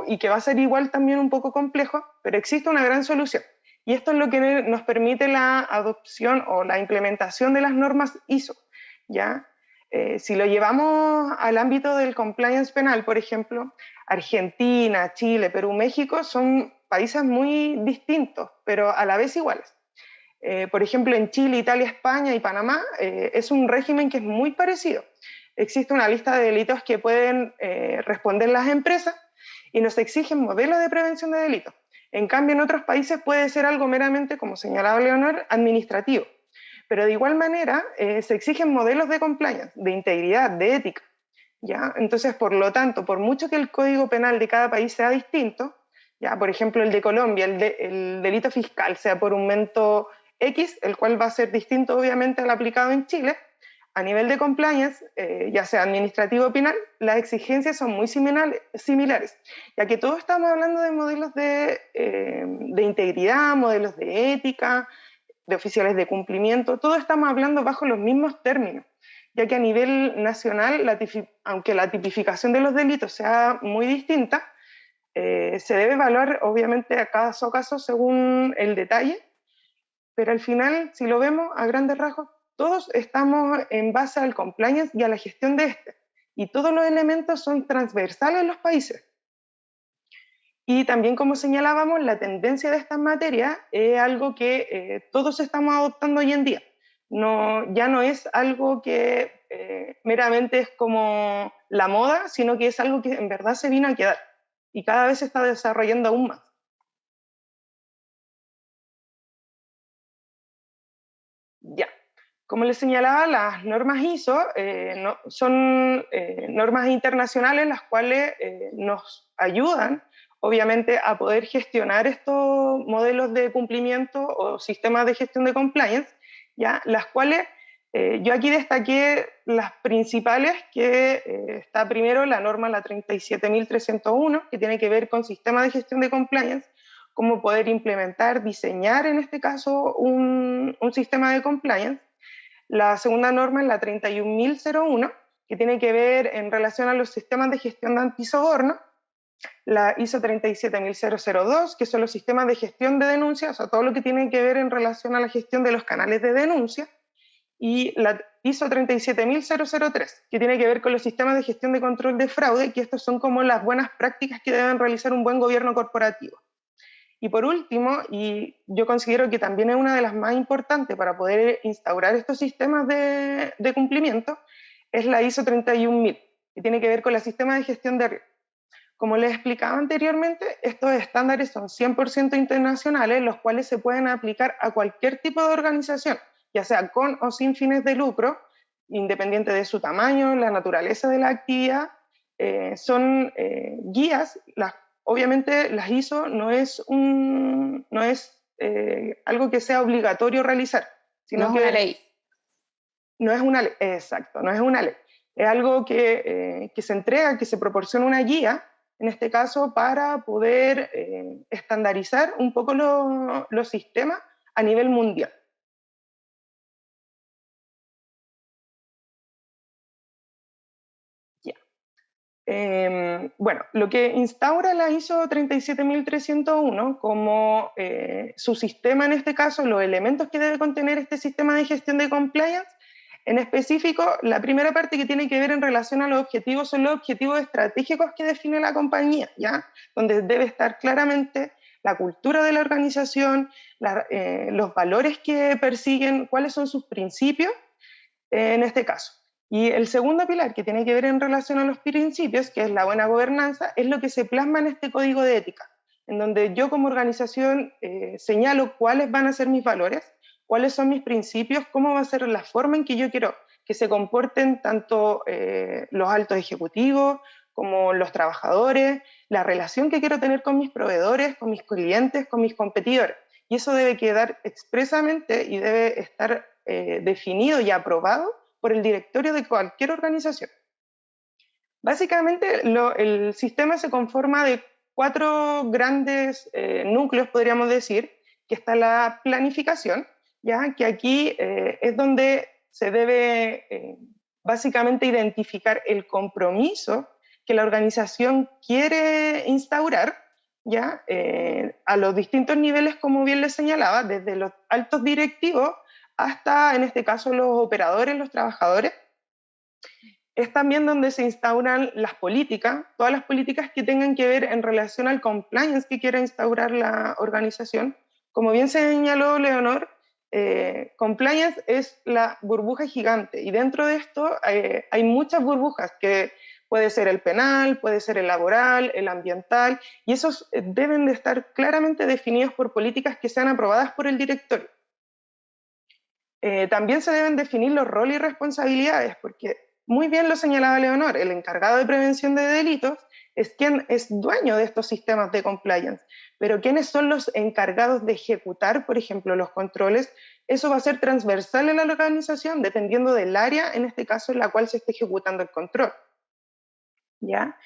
Y que va a ser igual también un poco complejo, pero existe una gran solución. Y esto es lo que nos permite la adopción o la implementación de las normas ISO, ¿ya? Si lo llevamos al ámbito del compliance penal, por ejemplo, Argentina, Chile, Perú, México son países muy distintos, pero a la vez iguales. Por ejemplo, en Chile, Italia, España y Panamá es un régimen que es muy parecido. Existe una lista de delitos que pueden responder las empresas y nos exigen modelos de prevención de delitos. En cambio, en otros países puede ser algo meramente, como señalaba Leonor, administrativo. Pero de igual manera se exigen modelos de compliance, de integridad, de ética. ¿Ya? Entonces, por lo tanto, por mucho que el código penal de cada país sea distinto, ¿ya? Por ejemplo, el de Colombia, el delito fiscal sea por un monto X, el cual va a ser distinto obviamente al aplicado en Chile, a nivel de compliance, ya sea administrativo o penal, las exigencias son muy similares, ya que todos estamos hablando de modelos de integridad, modelos de ética, de oficiales de cumplimiento, todos estamos hablando bajo los mismos términos, ya que a nivel nacional, aunque la tipificación de los delitos sea muy distinta, se debe evaluar obviamente a caso a caso según el detalle, pero al final, si lo vemos a grandes rasgos, todos estamos en base al compliance y a la gestión de este, y todos los elementos son transversales en los países. Y también, como señalábamos, la tendencia de estas materias es algo que todos estamos adoptando hoy en día. Ya no es algo que meramente es como la moda, sino que es algo que en verdad se vino a quedar y cada vez se está desarrollando aún más. Ya. Como les señalaba, las normas ISO son normas internacionales las cuales nos ayudan, obviamente, a poder gestionar estos modelos de cumplimiento o sistemas de gestión de compliance, ¿ya? Las cuales yo aquí destaqué las principales, que está primero la norma, la 37.301, que tiene que ver con sistemas de gestión de compliance, cómo poder implementar, diseñar en este caso un sistema de compliance. La segunda norma es la 31.001, que tiene que ver en relación a los sistemas de gestión de antisoborno. La ISO 37.002, que son los sistemas de gestión de denuncia, o sea, todo lo que tiene que ver en relación a la gestión de los canales de denuncia. Y la ISO 37.003, que tiene que ver con los sistemas de gestión de control de fraude, que estos son como las buenas prácticas que deben realizar un buen gobierno corporativo. Y por último, y yo considero que también es una de las más importantes para poder instaurar estos sistemas de cumplimiento, es la ISO 31000, que tiene que ver con el sistema de gestión de riesgo. Como les explicaba anteriormente, estos estándares son 100% internacionales, los cuales se pueden aplicar a cualquier tipo de organización, ya sea con o sin fines de lucro, independiente de su tamaño, la naturaleza de la actividad. Son guías, obviamente las ISO no es algo que sea obligatorio realizar, sino no es que una ley. no es una ley, exacto, no es una ley. Es algo que se entrega, que se proporciona una guía, en este caso, para poder estandarizar un poco los sistemas a nivel mundial. Bueno, lo que instaura la ISO 37301 como su sistema, en este caso, los elementos que debe contener este sistema de gestión de compliance, en específico, la primera parte que tiene que ver en relación a los objetivos son los objetivos estratégicos que define la compañía, ¿ya? Donde debe estar claramente la cultura de la organización, los valores que persiguen, cuáles son sus principios, en este caso. Y el segundo pilar, que tiene que ver en relación a los principios, que es la buena gobernanza, es lo que se plasma en este código de ética, en donde yo como organización señalo cuáles van a ser mis valores, cuáles son mis principios, cómo va a ser la forma en que yo quiero que se comporten tanto los altos ejecutivos como los trabajadores, la relación que quiero tener con mis proveedores, con mis clientes, con mis competidores. Y eso debe quedar expresamente y debe estar definido y aprobado por el directorio de cualquier organización. Básicamente, el sistema se conforma de 4 grandes núcleos, podríamos decir, que está la planificación, ¿ya? Que aquí es donde se debe básicamente identificar el compromiso que la organización quiere instaurar, ¿ya? A los distintos niveles, como bien les señalaba, desde los altos directivos hasta, en este caso, los operadores, los trabajadores. es también donde se instauran las políticas, todas las políticas que tengan que ver en relación al compliance que quiera instaurar la organización. Como bien señaló Leonor, compliance es la burbuja gigante, y dentro de esto hay muchas burbujas, que puede ser el penal, puede ser el laboral, el ambiental, y esos deben de estar claramente definidos por políticas que sean aprobadas por el directorio. También se deben definir los roles y responsabilidades, porque muy bien lo señalaba Leonor, el encargado de prevención de delitos es quien es dueño de estos sistemas de compliance, pero quiénes son los encargados de ejecutar, por ejemplo, los controles, eso va a ser transversal en la organización, dependiendo del área, en este caso, en la cual se esté ejecutando el control. ¿Ya?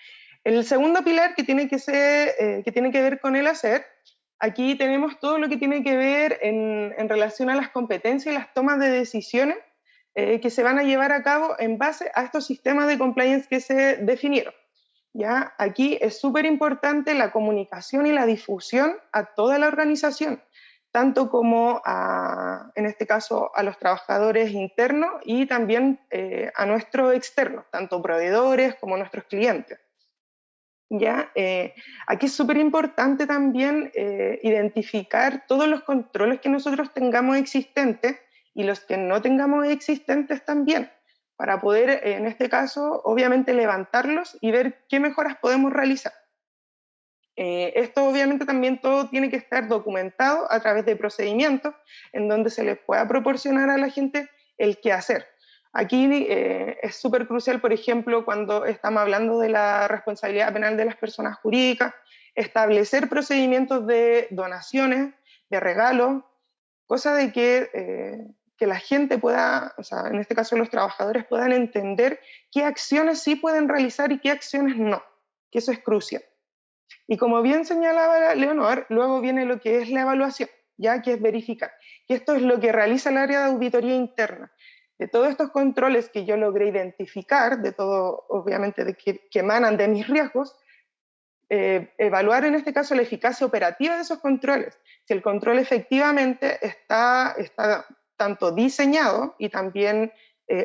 El segundo pilar que tiene que ver con el hacer, aquí tenemos todo lo que tiene que ver en relación a las competencias y las tomas de decisiones que se van a llevar a cabo en base a estos sistemas de compliance que se definieron. ¿Ya? Aquí es súper importante la comunicación y la difusión a toda la organización, tanto como en este caso a los trabajadores internos y también a nuestros externos, tanto proveedores como nuestros clientes. ¿Ya? Aquí es súper importante también identificar todos los controles que nosotros tengamos existentes y los que no tengamos existentes también, para poder, en este caso, obviamente levantarlos y ver qué mejoras podemos realizar. Esto obviamente también todo tiene que estar documentado a través de procedimientos en donde se les pueda proporcionar a la gente el qué hacer. Aquí es súper crucial, por ejemplo, cuando estamos hablando de la responsabilidad penal de las personas jurídicas, establecer procedimientos de donaciones, de regalos, cosa de que la gente pueda, o sea, en este caso los trabajadores puedan entender qué acciones sí pueden realizar y qué acciones no, que eso es crucial. Y como bien señalaba Leonor, luego viene lo que es la evaluación, ya que es verificar. Y esto es lo que realiza el área de auditoría interna. De todos estos controles que yo logré identificar, de todo, obviamente, que emanan de mis riesgos, evaluar en este caso la eficacia operativa de esos controles. Si el control efectivamente está tanto diseñado y también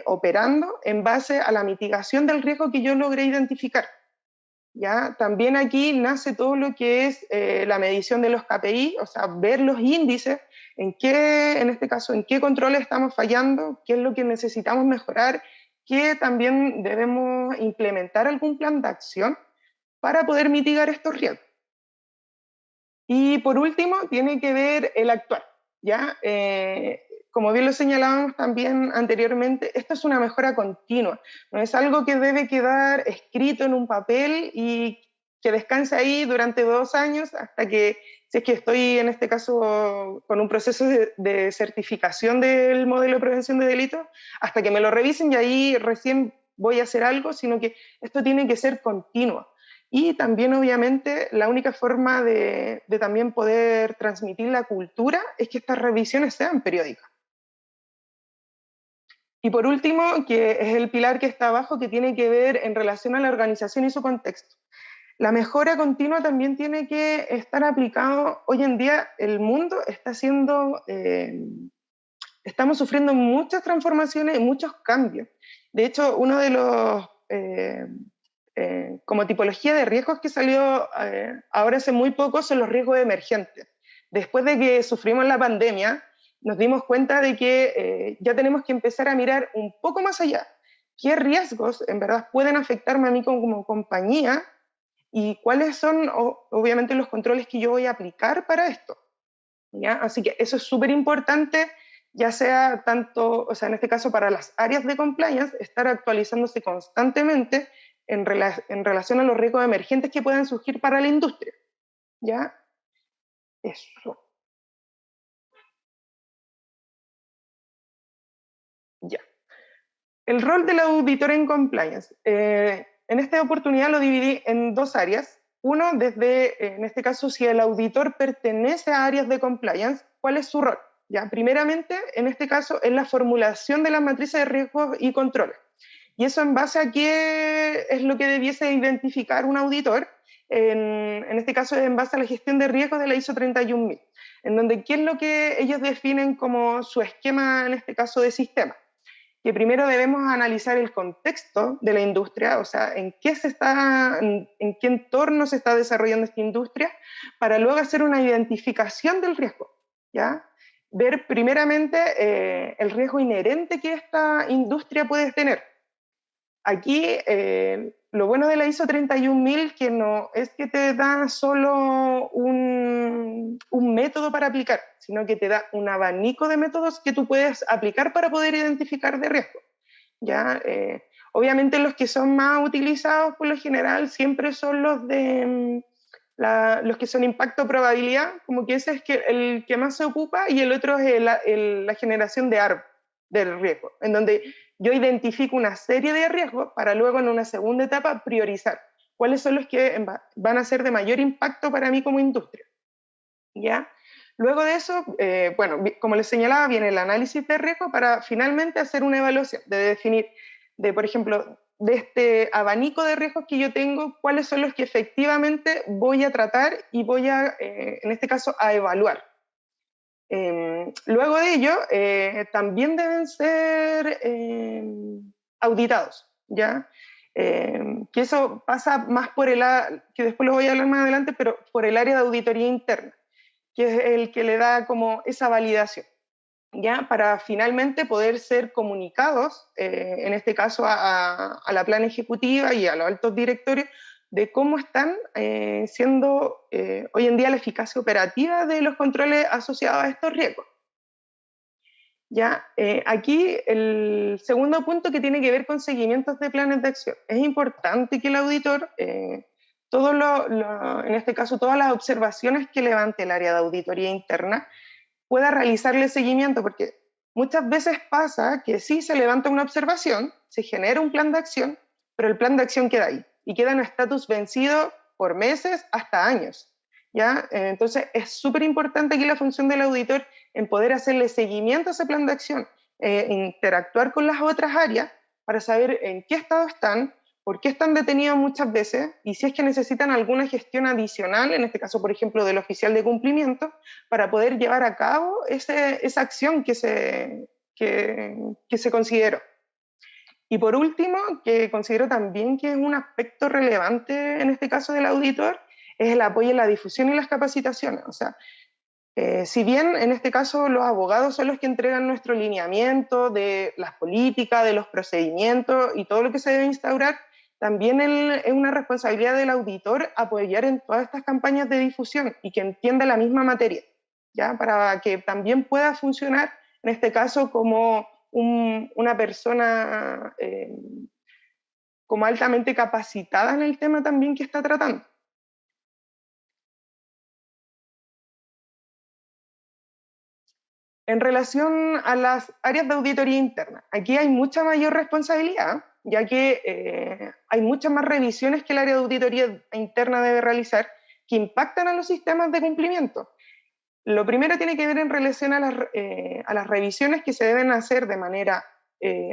operando en base a la mitigación del riesgo que yo logré identificar. ¿Ya? También aquí nace todo lo que es la medición de los KPI, o sea, ver los índices, en este caso, en qué controles estamos fallando, qué es lo que necesitamos mejorar, que también debemos implementar algún plan de acción para poder mitigar estos riesgos. Y por último, tiene que ver el actuar, ¿ya? Como bien lo señalábamos también anteriormente, esto es una mejora continua, no es algo que debe quedar escrito en un papel y que descanse ahí durante 2 años hasta que, si es que estoy en este caso con un proceso de certificación del modelo de prevención de delitos, hasta que me lo revisen y ahí recién voy a hacer algo, sino que esto tiene que ser continuo. Y también, obviamente, la única forma de también poder transmitir la cultura es que estas revisiones sean periódicas. Y por último, que es el pilar que está abajo, que tiene que ver en relación a la organización y su contexto. La mejora continua también tiene que estar aplicado. Hoy en día el mundo está siendo, estamos sufriendo muchas transformaciones y muchos cambios. De hecho, uno de los, como tipología de riesgos que salió ahora hace muy poco son los riesgos emergentes. Después de que sufrimos la pandemia, nos dimos cuenta de que ya tenemos que empezar a mirar un poco más allá. ¿Qué riesgos en verdad pueden afectarme a mí como compañía? ¿Y cuáles son, obviamente, los controles que yo voy a aplicar para esto? ¿Ya? Así que eso es súper importante, ya sea tanto, o sea, en este caso para las áreas de compliance, estar actualizándose constantemente en relación a los riesgos emergentes que puedan surgir para la industria. ¿Ya? Eso. Ya. El rol del auditor en compliance. En esta oportunidad lo dividí en 2 áreas. Uno, en este caso, si el auditor pertenece a áreas de compliance, ¿cuál es su rol? Ya, primeramente, en este caso, es la formulación de las matrices de riesgos y controles. Y eso en base a qué es lo que debiese identificar un auditor, en este caso es en base a la gestión de riesgos de la ISO 31000, en donde qué es lo que ellos definen como su esquema, en este caso, de sistema. que primero debemos analizar el contexto de la industria, o sea, en qué entorno se está desarrollando esta industria, para luego hacer una identificación del riesgo, ¿ya? Ver primeramente el riesgo inherente que esta industria puede tener. Aquí lo bueno de la ISO 31000 que no es que te da solo un método para aplicar, sino que te da un abanico de métodos que tú puedes aplicar para poder identificar de riesgo. ¿Ya? Obviamente los que son más utilizados por lo general siempre son los de los que son impacto-probabilidad, como que ese es el que más se ocupa, y el otro es la generación de ARB del riesgo, en donde yo identifico una serie de riesgos para luego en una segunda etapa priorizar cuáles son los que van a ser de mayor impacto para mí como industria. ¿Ya? Luego de eso, bueno, como les señalaba, viene el análisis de riesgo para finalmente hacer una evaluación, de definir, por ejemplo, de este abanico de riesgos que yo tengo, cuáles son los que efectivamente voy a tratar y voy a, en este caso, a evaluar. Luego de ello, también deben ser auditados, ¿ya? Que eso pasa más por que después lo voy a hablar más adelante, pero por el área de auditoría interna, que es el que le da como esa validación, ¿ya? Para finalmente poder ser comunicados, en este caso a la plana ejecutiva y a los altos directorios, de cómo están siendo hoy en día la eficacia operativa de los controles asociados a estos riesgos. ¿Ya? Aquí el segundo punto que tiene que ver con seguimientos de planes de acción. Es importante que el auditor, en este caso todas las observaciones que levante el área de auditoría interna, pueda realizarle seguimiento, porque muchas veces pasa que sí se levanta una observación, se genera un plan de acción, pero el plan de acción queda ahí y queda en estatus vencido por meses hasta años. ¿Ya? Entonces es súper importante aquí la función del auditor en poder hacerle seguimiento a ese plan de acción, interactuar con las otras áreas para saber en qué estado están, por qué están detenidos muchas veces y si es que necesitan alguna gestión adicional, en este caso, por ejemplo, del oficial de cumplimiento, para poder llevar a cabo esa acción que se consideró. Y por último, que considero también que es un aspecto relevante en este caso del auditor, es el apoyo en la difusión y las capacitaciones. O sea, si bien en este caso los abogados son los que entregan nuestro lineamiento de las políticas, de los procedimientos y todo lo que se debe instaurar, también es una responsabilidad del auditor apoyar en todas estas campañas de difusión y que entienda la misma materia, ¿ya? Para que también pueda funcionar, en este caso, como una persona como altamente capacitada en el tema también que está tratando. En relación a las áreas de auditoría interna, aquí hay mucha mayor responsabilidad, ya que hay muchas más revisiones que el área de auditoría interna debe realizar que impactan a los sistemas de cumplimiento. Lo primero tiene que ver en relación a las revisiones que se deben hacer de manera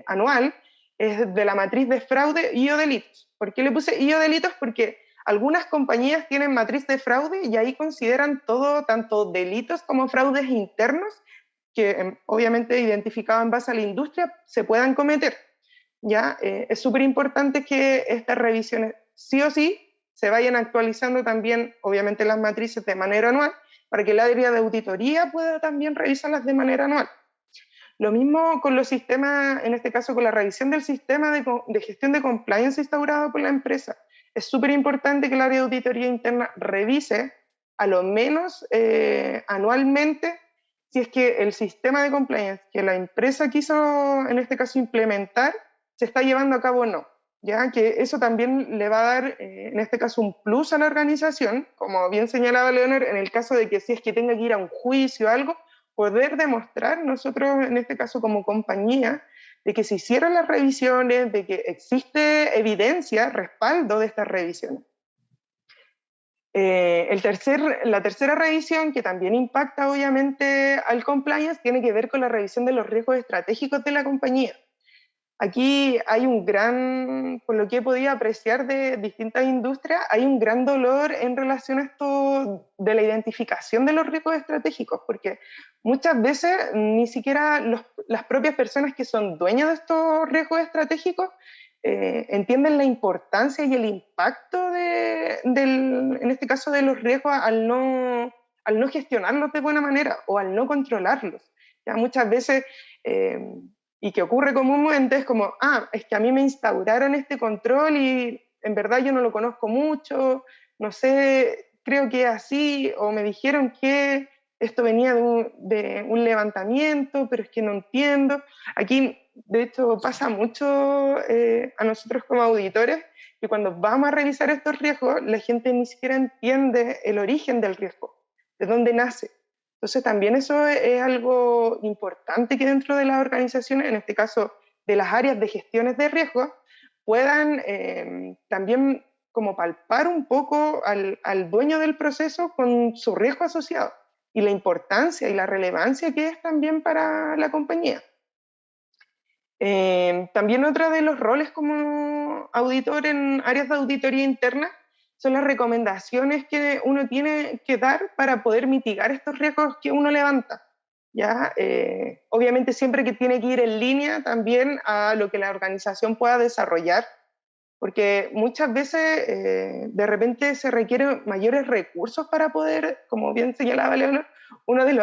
anual, es de la matriz de fraude y o delitos. ¿Por qué le puse y o delitos? Porque algunas compañías tienen matriz de fraude y ahí consideran todo, tanto delitos como fraudes internos, que obviamente identificados en base a la industria, se puedan cometer. ¿Ya? Es súper importante que estas revisiones sí o sí se vayan actualizando también, obviamente, las matrices de manera anual, para que el área de auditoría pueda también revisarlas de manera anual. Lo mismo con los sistemas, en este caso con la revisión del sistema de gestión de compliance instaurado por la empresa. Es súper importante que el área de auditoría interna revise a lo menos anualmente si es que el sistema de compliance que la empresa quiso, en este caso, implementar, se está llevando a cabo o no. Ya que eso también le va a dar, en este caso, un plus a la organización, como bien señalaba Leonor, en el caso de que si es que tenga que ir a un juicio o algo, poder demostrar nosotros, en este caso como compañía, de que se hicieron las revisiones, de que existe evidencia, respaldo de estas revisiones. La tercera revisión, que también impacta obviamente al compliance, tiene que ver con la revisión de los riesgos estratégicos de la compañía. Aquí hay un gran, por lo que he podido apreciar de distintas industrias, hay un gran dolor en relación a esto de la identificación de los riesgos estratégicos, porque muchas veces ni siquiera las propias personas que son dueñas de estos riesgos estratégicos entienden la importancia y el impacto en este caso de los riesgos al no gestionarlos de buena manera o al no controlarlos. Ya muchas veces... y que ocurre comúnmente es como, es que a mí me instauraron este control y en verdad yo no lo conozco mucho, no sé, creo que es así, o me dijeron que esto venía de un levantamiento, pero es que no entiendo. Aquí, de hecho, pasa mucho a nosotros como auditores, que cuando vamos a revisar estos riesgos, la gente ni siquiera entiende el origen del riesgo, de dónde nace. Entonces también eso es algo importante que dentro de las organizaciones, en este caso de las áreas de gestiones de riesgo, puedan también como palpar un poco al dueño del proceso con su riesgo asociado y la importancia y la relevancia que es también para la compañía. También otro de los roles como auditor en áreas de auditoría interna son las recomendaciones que uno tiene que dar para poder mitigar estos riesgos que uno levanta. ¿Ya? Obviamente siempre que tiene que ir en línea también a lo que la organización pueda desarrollar, porque muchas veces de repente se requieren mayores recursos para poder, como bien señalaba Leonor, uno de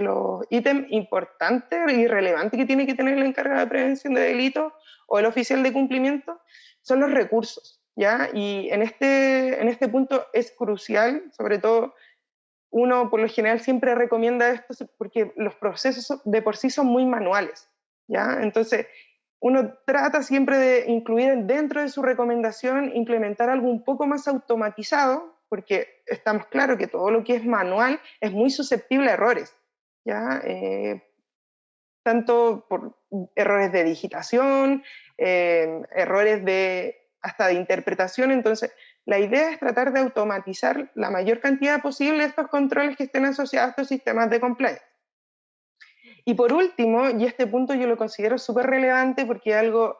los ítems importantes y relevantes que tiene que tener el encargado de prevención de delitos o el oficial de cumplimiento son los recursos, ¿ya? Y en este punto es crucial, sobre todo uno por lo general siempre recomienda esto porque los procesos de por sí son muy manuales, ¿ya? Entonces, uno trata siempre de incluir dentro de su recomendación, implementar algo un poco más automatizado, porque estamos claros que todo lo que es manual es muy susceptible a errores, ¿ya? Tanto por errores de digitación, errores hasta de interpretación. Entonces, la idea es tratar de automatizar la mayor cantidad posible de estos controles que estén asociados a estos sistemas de compliance. Y por último, y este punto yo lo considero súper relevante porque es algo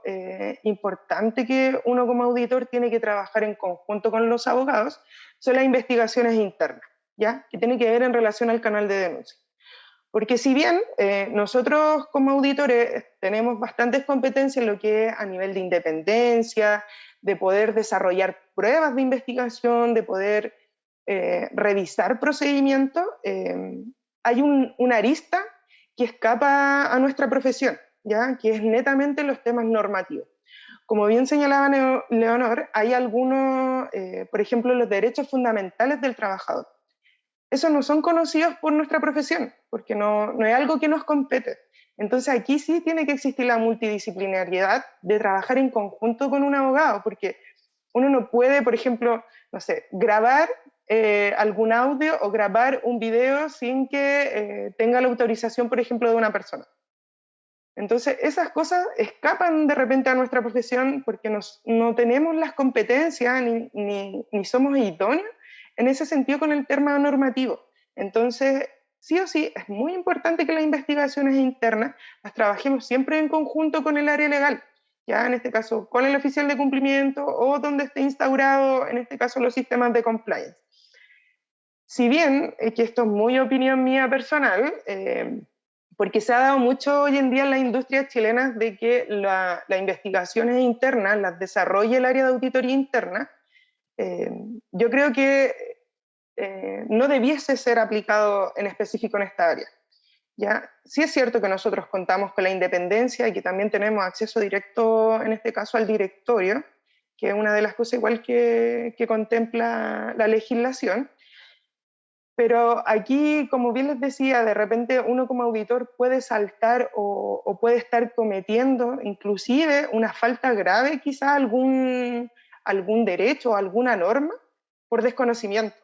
importante que uno como auditor tiene que trabajar en conjunto con los abogados, son las investigaciones internas, ¿ya? Que tiene que ver en relación al canal de denuncia. Porque si bien nosotros como auditores tenemos bastantes competencias en lo que es a nivel de independencia, de poder desarrollar pruebas de investigación, de poder revisar procedimientos, hay una arista que escapa a nuestra profesión, ¿ya? Que es netamente los temas normativos. Como bien señalaba Leonor, hay algunos, por ejemplo, los derechos fundamentales del trabajador. Esos no son conocidos por nuestra profesión, porque no es algo que nos compete. Entonces aquí sí tiene que existir la multidisciplinariedad de trabajar en conjunto con un abogado, porque uno no puede, por ejemplo, no sé, grabar algún audio o grabar un video sin que tenga la autorización, por ejemplo, de una persona. Entonces, esas cosas escapan de repente a nuestra profesión porque no tenemos las competencias ni somos idóneos en ese sentido con el tema normativo. Entonces, sí o sí, es muy importante que las investigaciones internas las trabajemos siempre en conjunto con el área legal, ya en este caso con el oficial de cumplimiento o donde esté instaurado, en este caso, los sistemas de compliance. Si bien, que esto es muy opinión mía personal, porque se ha dado mucho hoy en día en las industrias chilenas de que las investigaciones internas las desarrolle el área de auditoría interna, yo creo que no debiese ser aplicado en específico en esta área. ¿Ya? Sí es cierto que nosotros contamos con la independencia y que también tenemos acceso directo, en este caso, al directorio, que es una de las cosas igual que contempla la legislación. Pero aquí, como bien les decía, de repente uno como auditor puede saltar o puede estar cometiendo inclusive una falta grave, quizá algún derecho o alguna norma por desconocimiento.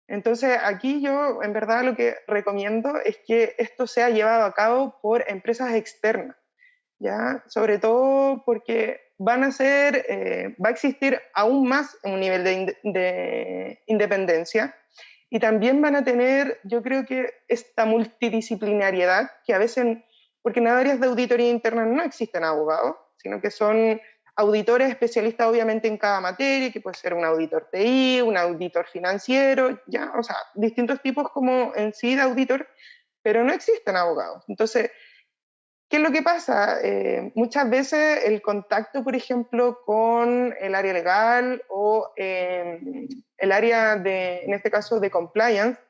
Entonces aquí yo en verdad lo que recomiendo es que esto sea llevado a cabo por empresas externas, ¿ya? Sobre todo porque va a existir aún más un nivel de independencia. Y también van a tener, yo creo que esta multidisciplinariedad, que a veces porque en áreas de auditoría interna no existen abogados, sino que son auditores especialistas obviamente en cada materia, que puede ser un auditor TI, un auditor financiero, ya, o sea, distintos tipos como en sí de auditor, pero no existen abogados. Entonces, ¿qué es lo que pasa? Muchas veces el contacto, por ejemplo, con el área legal o el área de, en este caso, de compliance,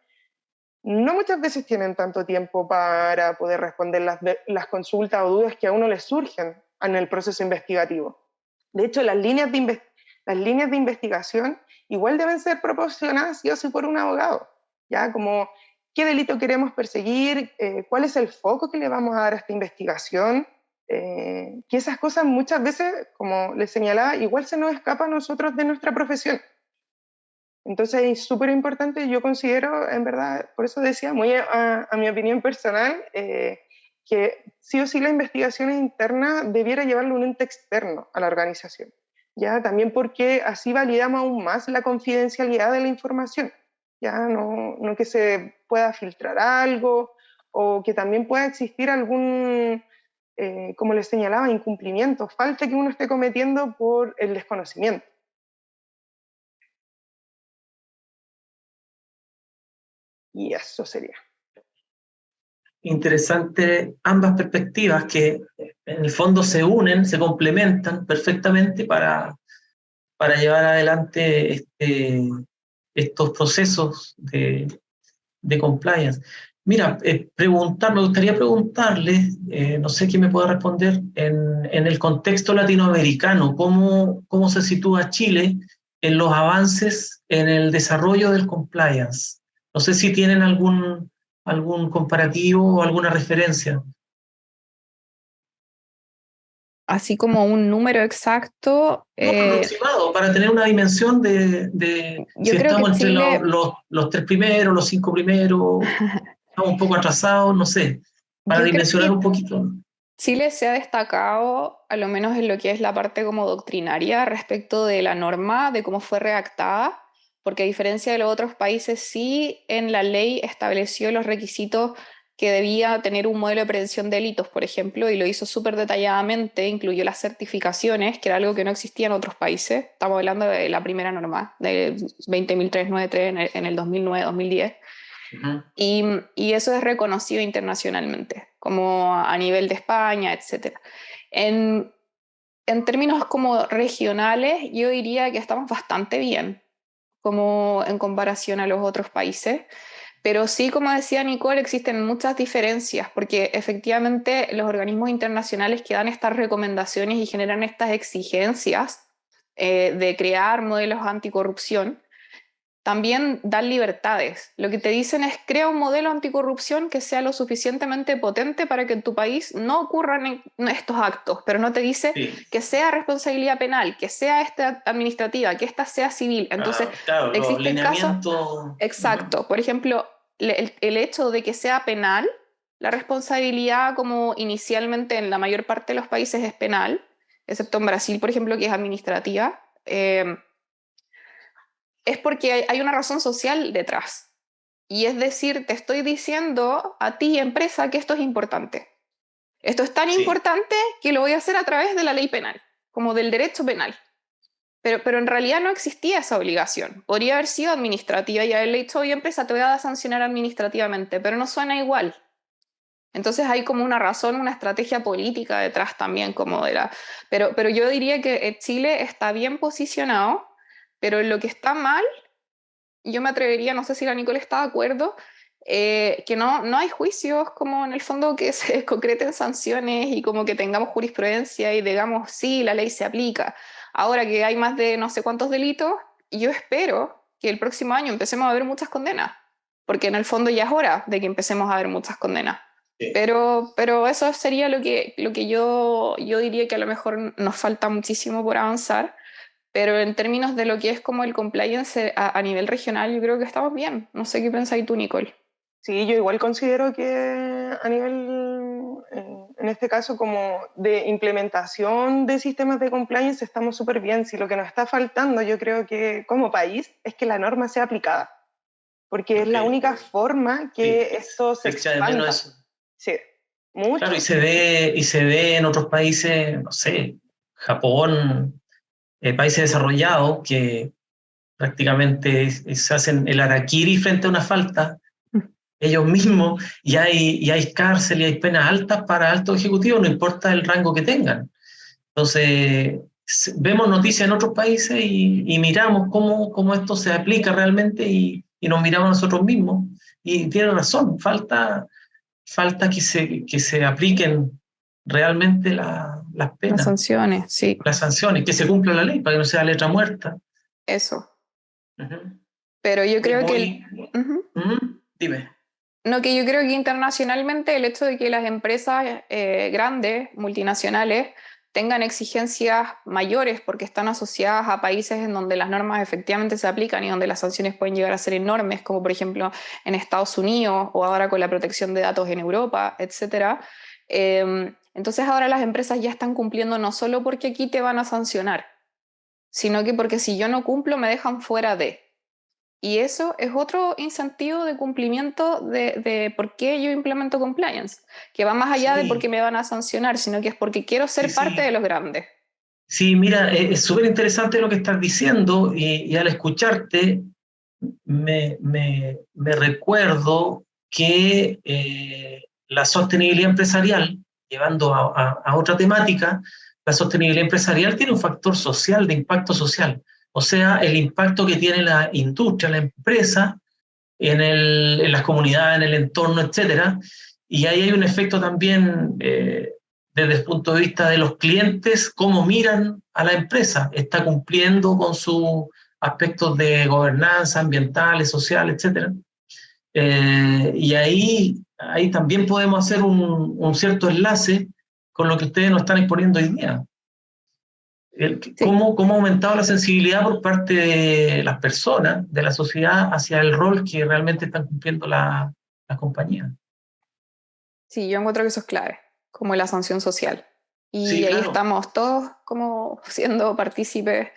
no muchas veces tienen tanto tiempo para poder responder las consultas o dudas que a uno le surgen en el proceso investigativo. De hecho, las líneas de investigación igual deben ser proporcionadas sí o sí por un abogado, ¿ya? Como qué delito queremos perseguir, cuál es el foco que le vamos a dar a esta investigación, que esas cosas muchas veces, como les señalaba, igual se nos escapa a nosotros de nuestra profesión. Entonces es súper importante, yo considero, en verdad, por eso decía, muy a mi opinión personal, que sí o sí la investigación interna debiera llevarle un ente externo a la organización. ¿Ya? También porque así validamos aún más la confidencialidad de la información. ¿Ya? No que se pueda filtrar algo o que también pueda existir algún, como les señalaba, incumplimiento, falta que uno esté cometiendo por el desconocimiento. Y eso sería. Interesante ambas perspectivas que en el fondo se unen, se complementan perfectamente para llevar adelante estos procesos de compliance. Mira, me gustaría preguntarle, no sé quién me puede responder, en el contexto latinoamericano, ¿cómo se sitúa Chile en los avances en el desarrollo del compliance? No sé si tienen algún comparativo o alguna referencia. Así como un número exacto, No, aproximado, para tener una dimensión de yo si creo que estamos entre Chile, los 3 primeros, los 5 primeros, estamos un poco atrasados, no sé, para yo creo dimensionar que un poquito. Chile se ha destacado, a lo menos en lo que es la parte como doctrinaria, respecto de la norma, de cómo fue redactada, porque a diferencia de los otros países, sí en la ley estableció los requisitos que debía tener un modelo de prevención de delitos, por ejemplo, y lo hizo súper detalladamente, incluyó las certificaciones, que era algo que no existía en otros países. Estamos hablando de la primera norma, de 20.393 en el 2009-2010. Uh-huh. Y eso es reconocido internacionalmente, como a nivel de España, etc. En, en términos como regionales, yo diría que estamos bastante bien, como en comparación a los otros países. Pero sí, como decía Nicole, existen muchas diferencias, porque efectivamente los organismos internacionales que dan estas recomendaciones y generan estas exigencias de crear modelos anticorrupción, también dan libertades. Lo que te dicen es crea un modelo anticorrupción que sea lo suficientemente potente para que en tu país no ocurran estos actos, pero no te dice Sí. que sea responsabilidad penal, que sea esta administrativa, que esta sea civil. Entonces, Claro, los existen casos, lineamientos. exacto, por ejemplo, el hecho de que sea penal, la responsabilidad como inicialmente en la mayor parte de los países es penal, excepto en Brasil, por ejemplo, que es administrativa. Es porque hay una razón social detrás. Y es decir, te estoy diciendo a ti, empresa, que esto es importante. Esto es tan Sí. importante que lo voy a hacer a través de la ley penal, como del derecho penal. Pero en realidad no existía esa obligación. Podría haber sido administrativa y haberle dicho, oye, empresa, te voy a sancionar administrativamente, pero no suena igual. Entonces hay como una razón, una estrategia política detrás también, como de la... Pero yo diría que Chile está bien posicionado, pero lo que está mal, yo me atrevería, no sé si la Nicole está de acuerdo, que no hay juicios como en el fondo que se concreten sanciones y como que tengamos jurisprudencia y digamos, sí, la ley se aplica. Ahora que hay más de no sé cuántos delitos, yo espero que el próximo año empecemos a ver muchas condenas, porque en el fondo ya es hora de que empecemos a ver muchas condenas. Sí. Pero eso sería lo que yo diría que a lo mejor nos falta muchísimo por avanzar. Pero en términos de lo que es como el compliance a nivel regional, yo creo que estamos bien. No sé qué pensáis tú, Nicole. Sí, yo igual considero que a nivel, en este caso, como de implementación de sistemas de compliance, estamos súper bien. Si lo que nos está faltando, yo creo que como país, es que la norma sea aplicada, porque es la Okay. única forma Sí. que esto se Se echa de menos expanda. eso. Sí. Mucho. Claro, y se ve en otros países, no sé, Japón, países desarrollados que prácticamente se hacen el harakiri frente a una falta ellos mismos, y hay cárcel y hay penas altas para altos ejecutivos, no importa el rango que tengan. Entonces, vemos noticias en otros países y miramos cómo esto se aplica realmente y nos miramos nosotros mismos. Y tiene razón, falta que se apliquen realmente las Las penas, sanciones, sí, las sanciones, que se cumpla la ley para que no sea letra muerta. eso. Uh-huh. Pero yo Muy, creo que muy, ujú. Dime. No, que yo creo que internacionalmente el hecho de que las empresas grandes, multinacionales, tengan exigencias mayores porque están asociadas a países en donde las normas efectivamente se aplican y donde las sanciones pueden llegar a ser enormes, como por ejemplo en Estados Unidos o ahora con la protección de datos en Europa, etcétera. Entonces ahora las empresas ya están cumpliendo no solo porque aquí te van a sancionar, sino que porque si yo no cumplo me dejan fuera de. Y eso es otro incentivo de cumplimiento de por qué yo implemento compliance, que va más allá de porque Sí, me van a sancionar, sino que es porque quiero sí, ser parte de sí. los grandes. Sí, mira, es súper interesante lo que estás diciendo y al escucharte me recuerdo que la sostenibilidad empresarial, llevando a otra temática, la sostenibilidad empresarial tiene un factor social, de impacto social, o sea, el impacto que tiene la industria, la empresa, en las comunidades, en el entorno, etcétera. Y ahí hay un efecto también desde el punto de vista de los clientes, cómo miran a la empresa. ¿Está cumpliendo con sus aspectos de gobernanza, ambientales, sociales, etcétera? Y ahí también podemos hacer un cierto enlace con lo que ustedes nos están exponiendo hoy día. Sí, ¿Cómo ha aumentado la sensibilidad por parte de las personas, de la sociedad, hacia el rol que realmente están cumpliendo las compañías? sí, yo encuentro que eso es clave, como la sanción social. Sí, Y ahí claro. estamos todos como siendo partícipes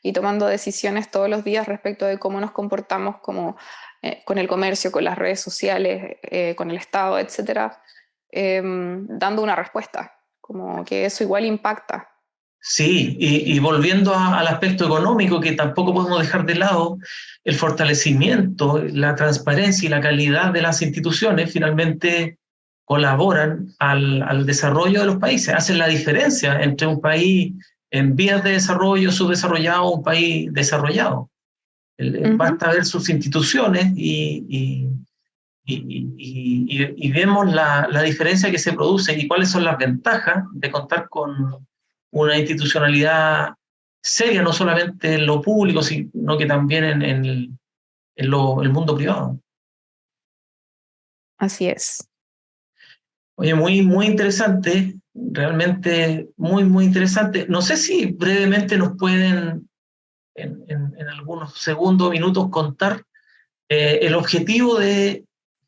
y tomando decisiones todos los días respecto de cómo nos comportamos como, con el comercio, con las redes sociales, con el Estado, etcétera, dando una respuesta, como que eso igual impacta. Sí, y volviendo al aspecto económico, que tampoco podemos dejar de lado, el fortalecimiento, la transparencia y la calidad de las instituciones finalmente colaboran al desarrollo de los países, hacen la diferencia entre un país en vías de desarrollo, subdesarrollado, o un país desarrollado. Ujú. Basta ver sus instituciones y vemos la diferencia que se produce y cuáles son las ventajas de contar con una institucionalidad seria, no solamente en lo público, sino que también en el mundo privado. Así es. Oye, muy, muy interesante, realmente muy, muy interesante. No sé si brevemente nos pueden, en algunos segundos, minutos, contar el objetivo de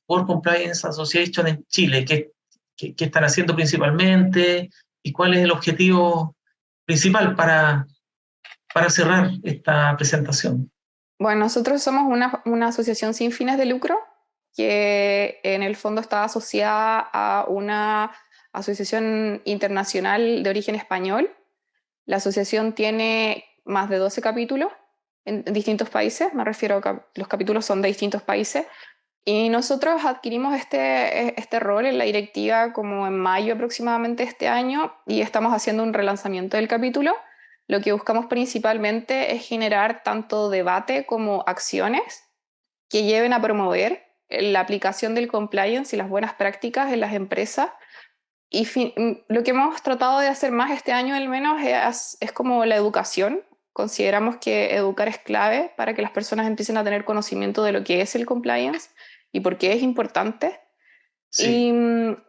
World Compliance Association en Chile, qué están haciendo principalmente y cuál es el objetivo principal para cerrar esta presentación. Bueno, nosotros somos una asociación sin fines de lucro que en el fondo está asociada a una asociación internacional de origen español. La asociación tiene más de 12 capítulos en distintos países, me refiero a que los capítulos son de distintos países. Y nosotros adquirimos este rol en la directiva como en mayo aproximadamente este año y estamos haciendo un relanzamiento del capítulo. Lo que buscamos principalmente es generar tanto debate como acciones que lleven a promover la aplicación del compliance y las buenas prácticas en las empresas. Y lo que hemos tratado de hacer más este año al menos es como la educación. Consideramos que educar es clave para que las personas empiecen a tener conocimiento de lo que es el compliance y por qué es importante. Y Sí,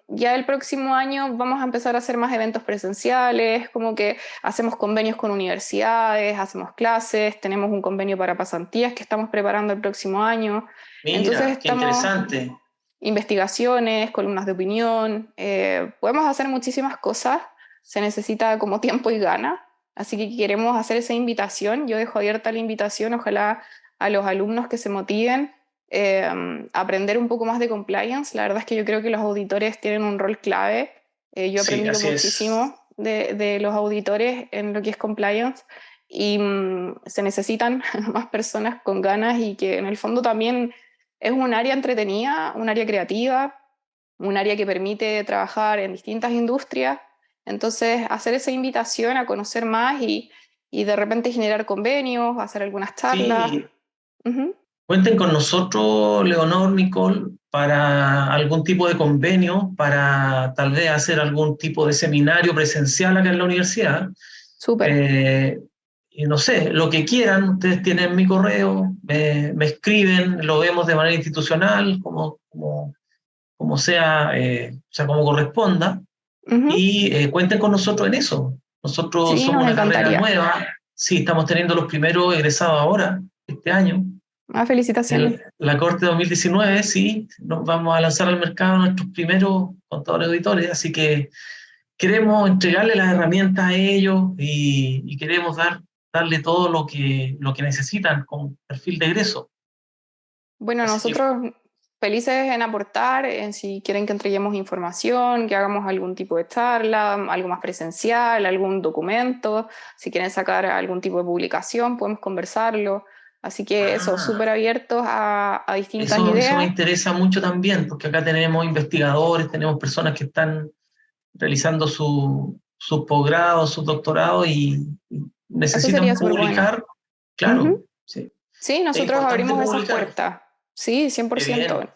ya el próximo año vamos a empezar a hacer más eventos presenciales, como que hacemos convenios con universidades, hacemos clases, tenemos un convenio para pasantías que estamos preparando el próximo año. Entonces mira, qué estamos interesante. investigaciones, columnas de opinión, podemos hacer muchísimas cosas, se necesita como tiempo y gana, así que queremos hacer esa invitación, yo dejo abierta la invitación, ojalá a los alumnos que se motiven aprender un poco más de compliance. La verdad es que yo creo que los auditores tienen un rol clave. Yo he Sí, aprendido así es. muchísimo de los auditores en lo que es compliance y se necesitan más personas con ganas y que en el fondo también es un área entretenida, un área creativa, un área que permite trabajar en distintas industrias. Entonces, hacer esa invitación a conocer más y de repente generar convenios, hacer algunas charlas. Sí, Ujú. cuenten con nosotros, Leonor, Nicole, para algún tipo de convenio, para tal vez hacer algún tipo de seminario presencial acá en la universidad. Súper. Eh, y no sé, lo que quieran, ustedes tienen mi correo, me escriben, lo vemos de manera institucional, como sea, o sea, como corresponda, Ujú. y cuenten con nosotros en eso. Nosotros Sí, somos nos una carrera encantaría. nueva, sí, estamos teniendo los primeros egresados ahora, este año. Felicitaciones. La Corte 2019, sí, nos vamos a lanzar al mercado nuestros primeros contadores auditores, así que queremos entregarle las herramientas a ellos y queremos darle todo lo que necesitan con perfil de egreso. Bueno, Así que nosotros felices en aportar, en si quieren que entreguemos información, que hagamos algún tipo de charla, algo más presencial, algún documento, si quieren sacar algún tipo de publicación, podemos conversarlo. Así que eso, súper ah, abiertos a distintas eso me ideas. interesa mucho también, porque acá tenemos investigadores, tenemos personas que están realizando sus posgrados, sus doctorados y Eso sería necesitan súper bueno. publicar. Claro, Ujú. sí. Sí, Es nosotros importante abrimos esas publicar. puertas. Sí, cien por Qué ciento. bien,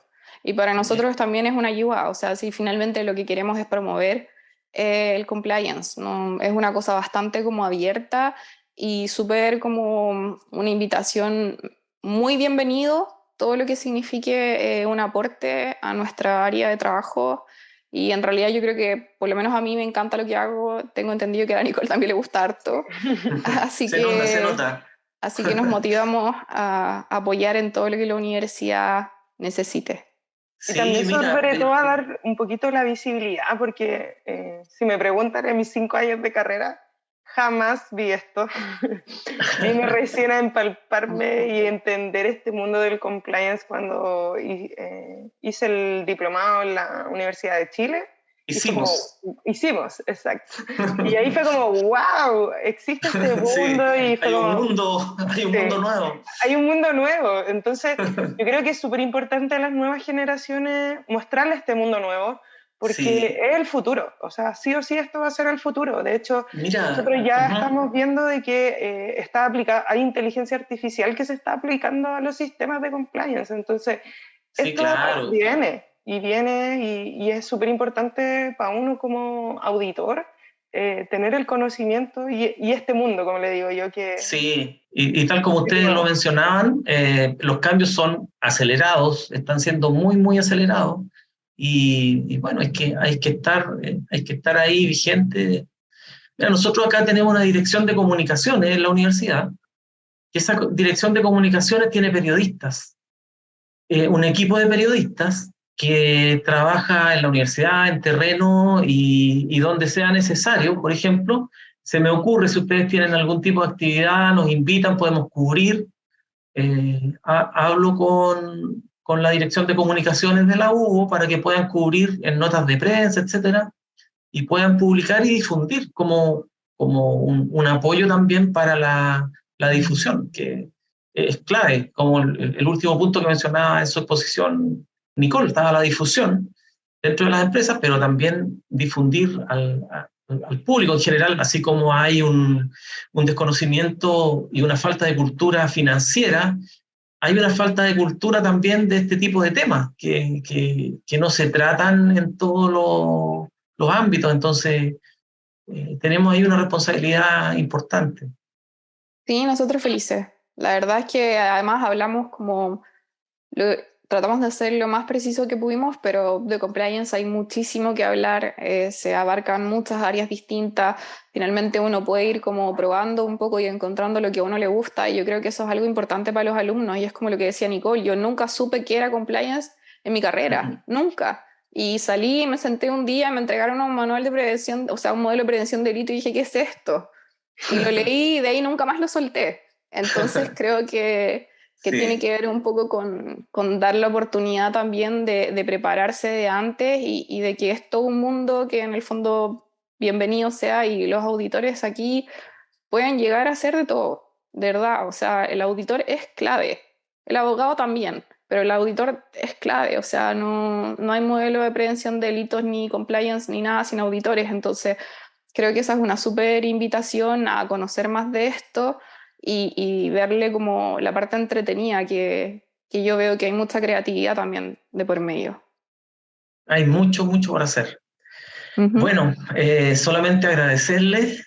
Y para qué bien. nosotros también es una ayuda. O sea, si finalmente lo que queremos es promover el compliance, ¿no? Es una cosa bastante como abierta y súper como una invitación muy bienvenido, todo lo que signifique un aporte a nuestra área de trabajo. Y en realidad yo creo que por lo menos a mí me encanta lo que hago. Tengo entendido que a la Nicole también le gusta harto. Así Se nota, se que nota. Así que nos motivamos a apoyar en todo lo que la universidad necesite. Y Sí, también mira, sobre todo a dar un poquito la visibilidad, porque si me preguntan en mis 5 años de carrera, jamás vi esto. Vine recién a empalparme y entender este mundo del compliance cuando hice el diplomado en la Universidad de Chile. Y fue como, hicimos. hicimos, exacto. Y ahí fue como, wow, existe este Sí, mundo y fue hay un como, mundo, hay un mundo sí, nuevo. hay un mundo nuevo. Entonces, yo creo que es súper importante a las nuevas generaciones mostrarles este mundo nuevo, porque Sí, es el futuro. O sea, sí o sí esto va a ser el futuro. De hecho, nosotros mira, ya ujú, estamos viendo de que hay inteligencia artificial que se está aplicando a los sistemas de compliance. Entonces, sí, esto claro. viene y es súper importante para uno como auditor tener el conocimiento y este mundo, como le digo yo, Sí, y tal como que es ustedes lo nuevo. mencionaban, los cambios son acelerados, están siendo muy, muy acelerados. Y bueno, hay que estar ahí vigente. Mira, nosotros acá tenemos una dirección de comunicaciones en la universidad, y esa dirección de comunicaciones tiene periodistas, un equipo de periodistas que trabaja en la universidad, en terreno y donde sea necesario. Por ejemplo, se me ocurre, si ustedes tienen algún tipo de actividad, nos invitan, podemos cubrir. Hablo con la dirección de comunicaciones de la UBO para que puedan cubrir en notas de prensa, etcétera, y puedan publicar y difundir como un apoyo también para la difusión, que es clave, como el último punto que mencionaba en su exposición Nicole, estaba la difusión dentro de las empresas, pero también difundir al público en general, así como hay un desconocimiento y una falta de cultura financiera, hay una falta de cultura también de este tipo de temas que no se tratan en todos los ámbitos, entonces tenemos ahí una responsabilidad importante. Sí, nosotros felices. La verdad es que además hablamos como, lo- tratamos de hacer lo más preciso que pudimos, pero de compliance hay muchísimo que hablar, se abarcan muchas áreas distintas, finalmente uno puede ir como probando un poco y encontrando lo que a uno le gusta, y yo creo que eso es algo importante para los alumnos, y es como lo que decía Nicole, yo nunca supe qué era compliance en mi carrera, nunca. Y salí, me senté un día, me entregaron un manual de prevención, o sea, un modelo de prevención de delito y dije, ¿qué es esto? Y lo leí y de ahí nunca más lo solté. Entonces creo que Sí. tiene que ver un poco con dar la oportunidad también de prepararse de antes y de que es todo un mundo que en el fondo bienvenido sea, y los auditores aquí pueden llegar a hacer de todo, de verdad. O sea, el auditor es clave, el abogado también, pero el auditor es clave. O sea, no hay modelo de prevención de delitos ni compliance ni nada sin auditores. Entonces, creo que esa es una súper invitación a conocer más de esto y verle como la parte entretenida, que yo veo que hay mucha creatividad también de por medio. Hay mucho, mucho por hacer. Ujú. Bueno, solamente agradecerle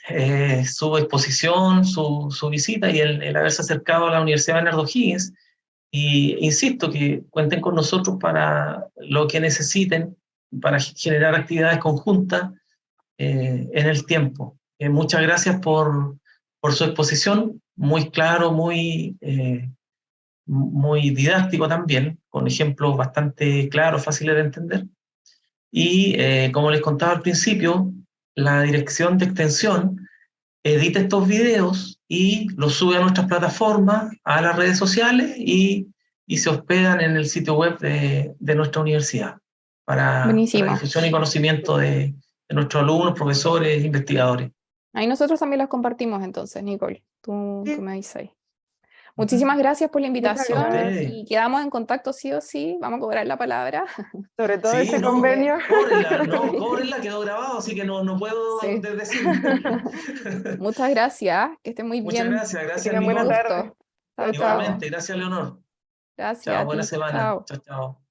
su exposición, su visita y el haberse acercado a la Universidad Bernardo Higgins. Y insisto que cuenten con nosotros para lo que necesiten, para generar actividades conjuntas en el tiempo. Muchas gracias por su exposición, muy claro, muy didáctico también, con ejemplos bastante claros, fáciles de entender. Y como les contaba al principio, la dirección de extensión edita estos videos y los sube a nuestras plataformas, a las redes sociales y se hospedan en el sitio web de nuestra universidad para Buenísimo. difusión y conocimiento de nuestros alumnos, profesores, investigadores. Ahí nosotros también las compartimos entonces, Nicole. Tú Sí. me dices ahí. Muchísimas gracias por la Muchas A invitación gracias. ustedes. y quedamos en contacto sí o sí. Vamos a cobrar la palabra. Sobre todo Sí, ese no, convenio. cóbrenla, no, cóbrenla, quedó grabado, así que no puedo Sí. desdecirme. Muchas gracias. Que esté muy Muchas bien. gracias, Que gracias tengan Un buena Nicole. tarde. gusto. Chao, Chao, chao. chao. Igualmente, gracias Leonor. Gracias Chao, a buena ti. semana. Chao. Chao, chao.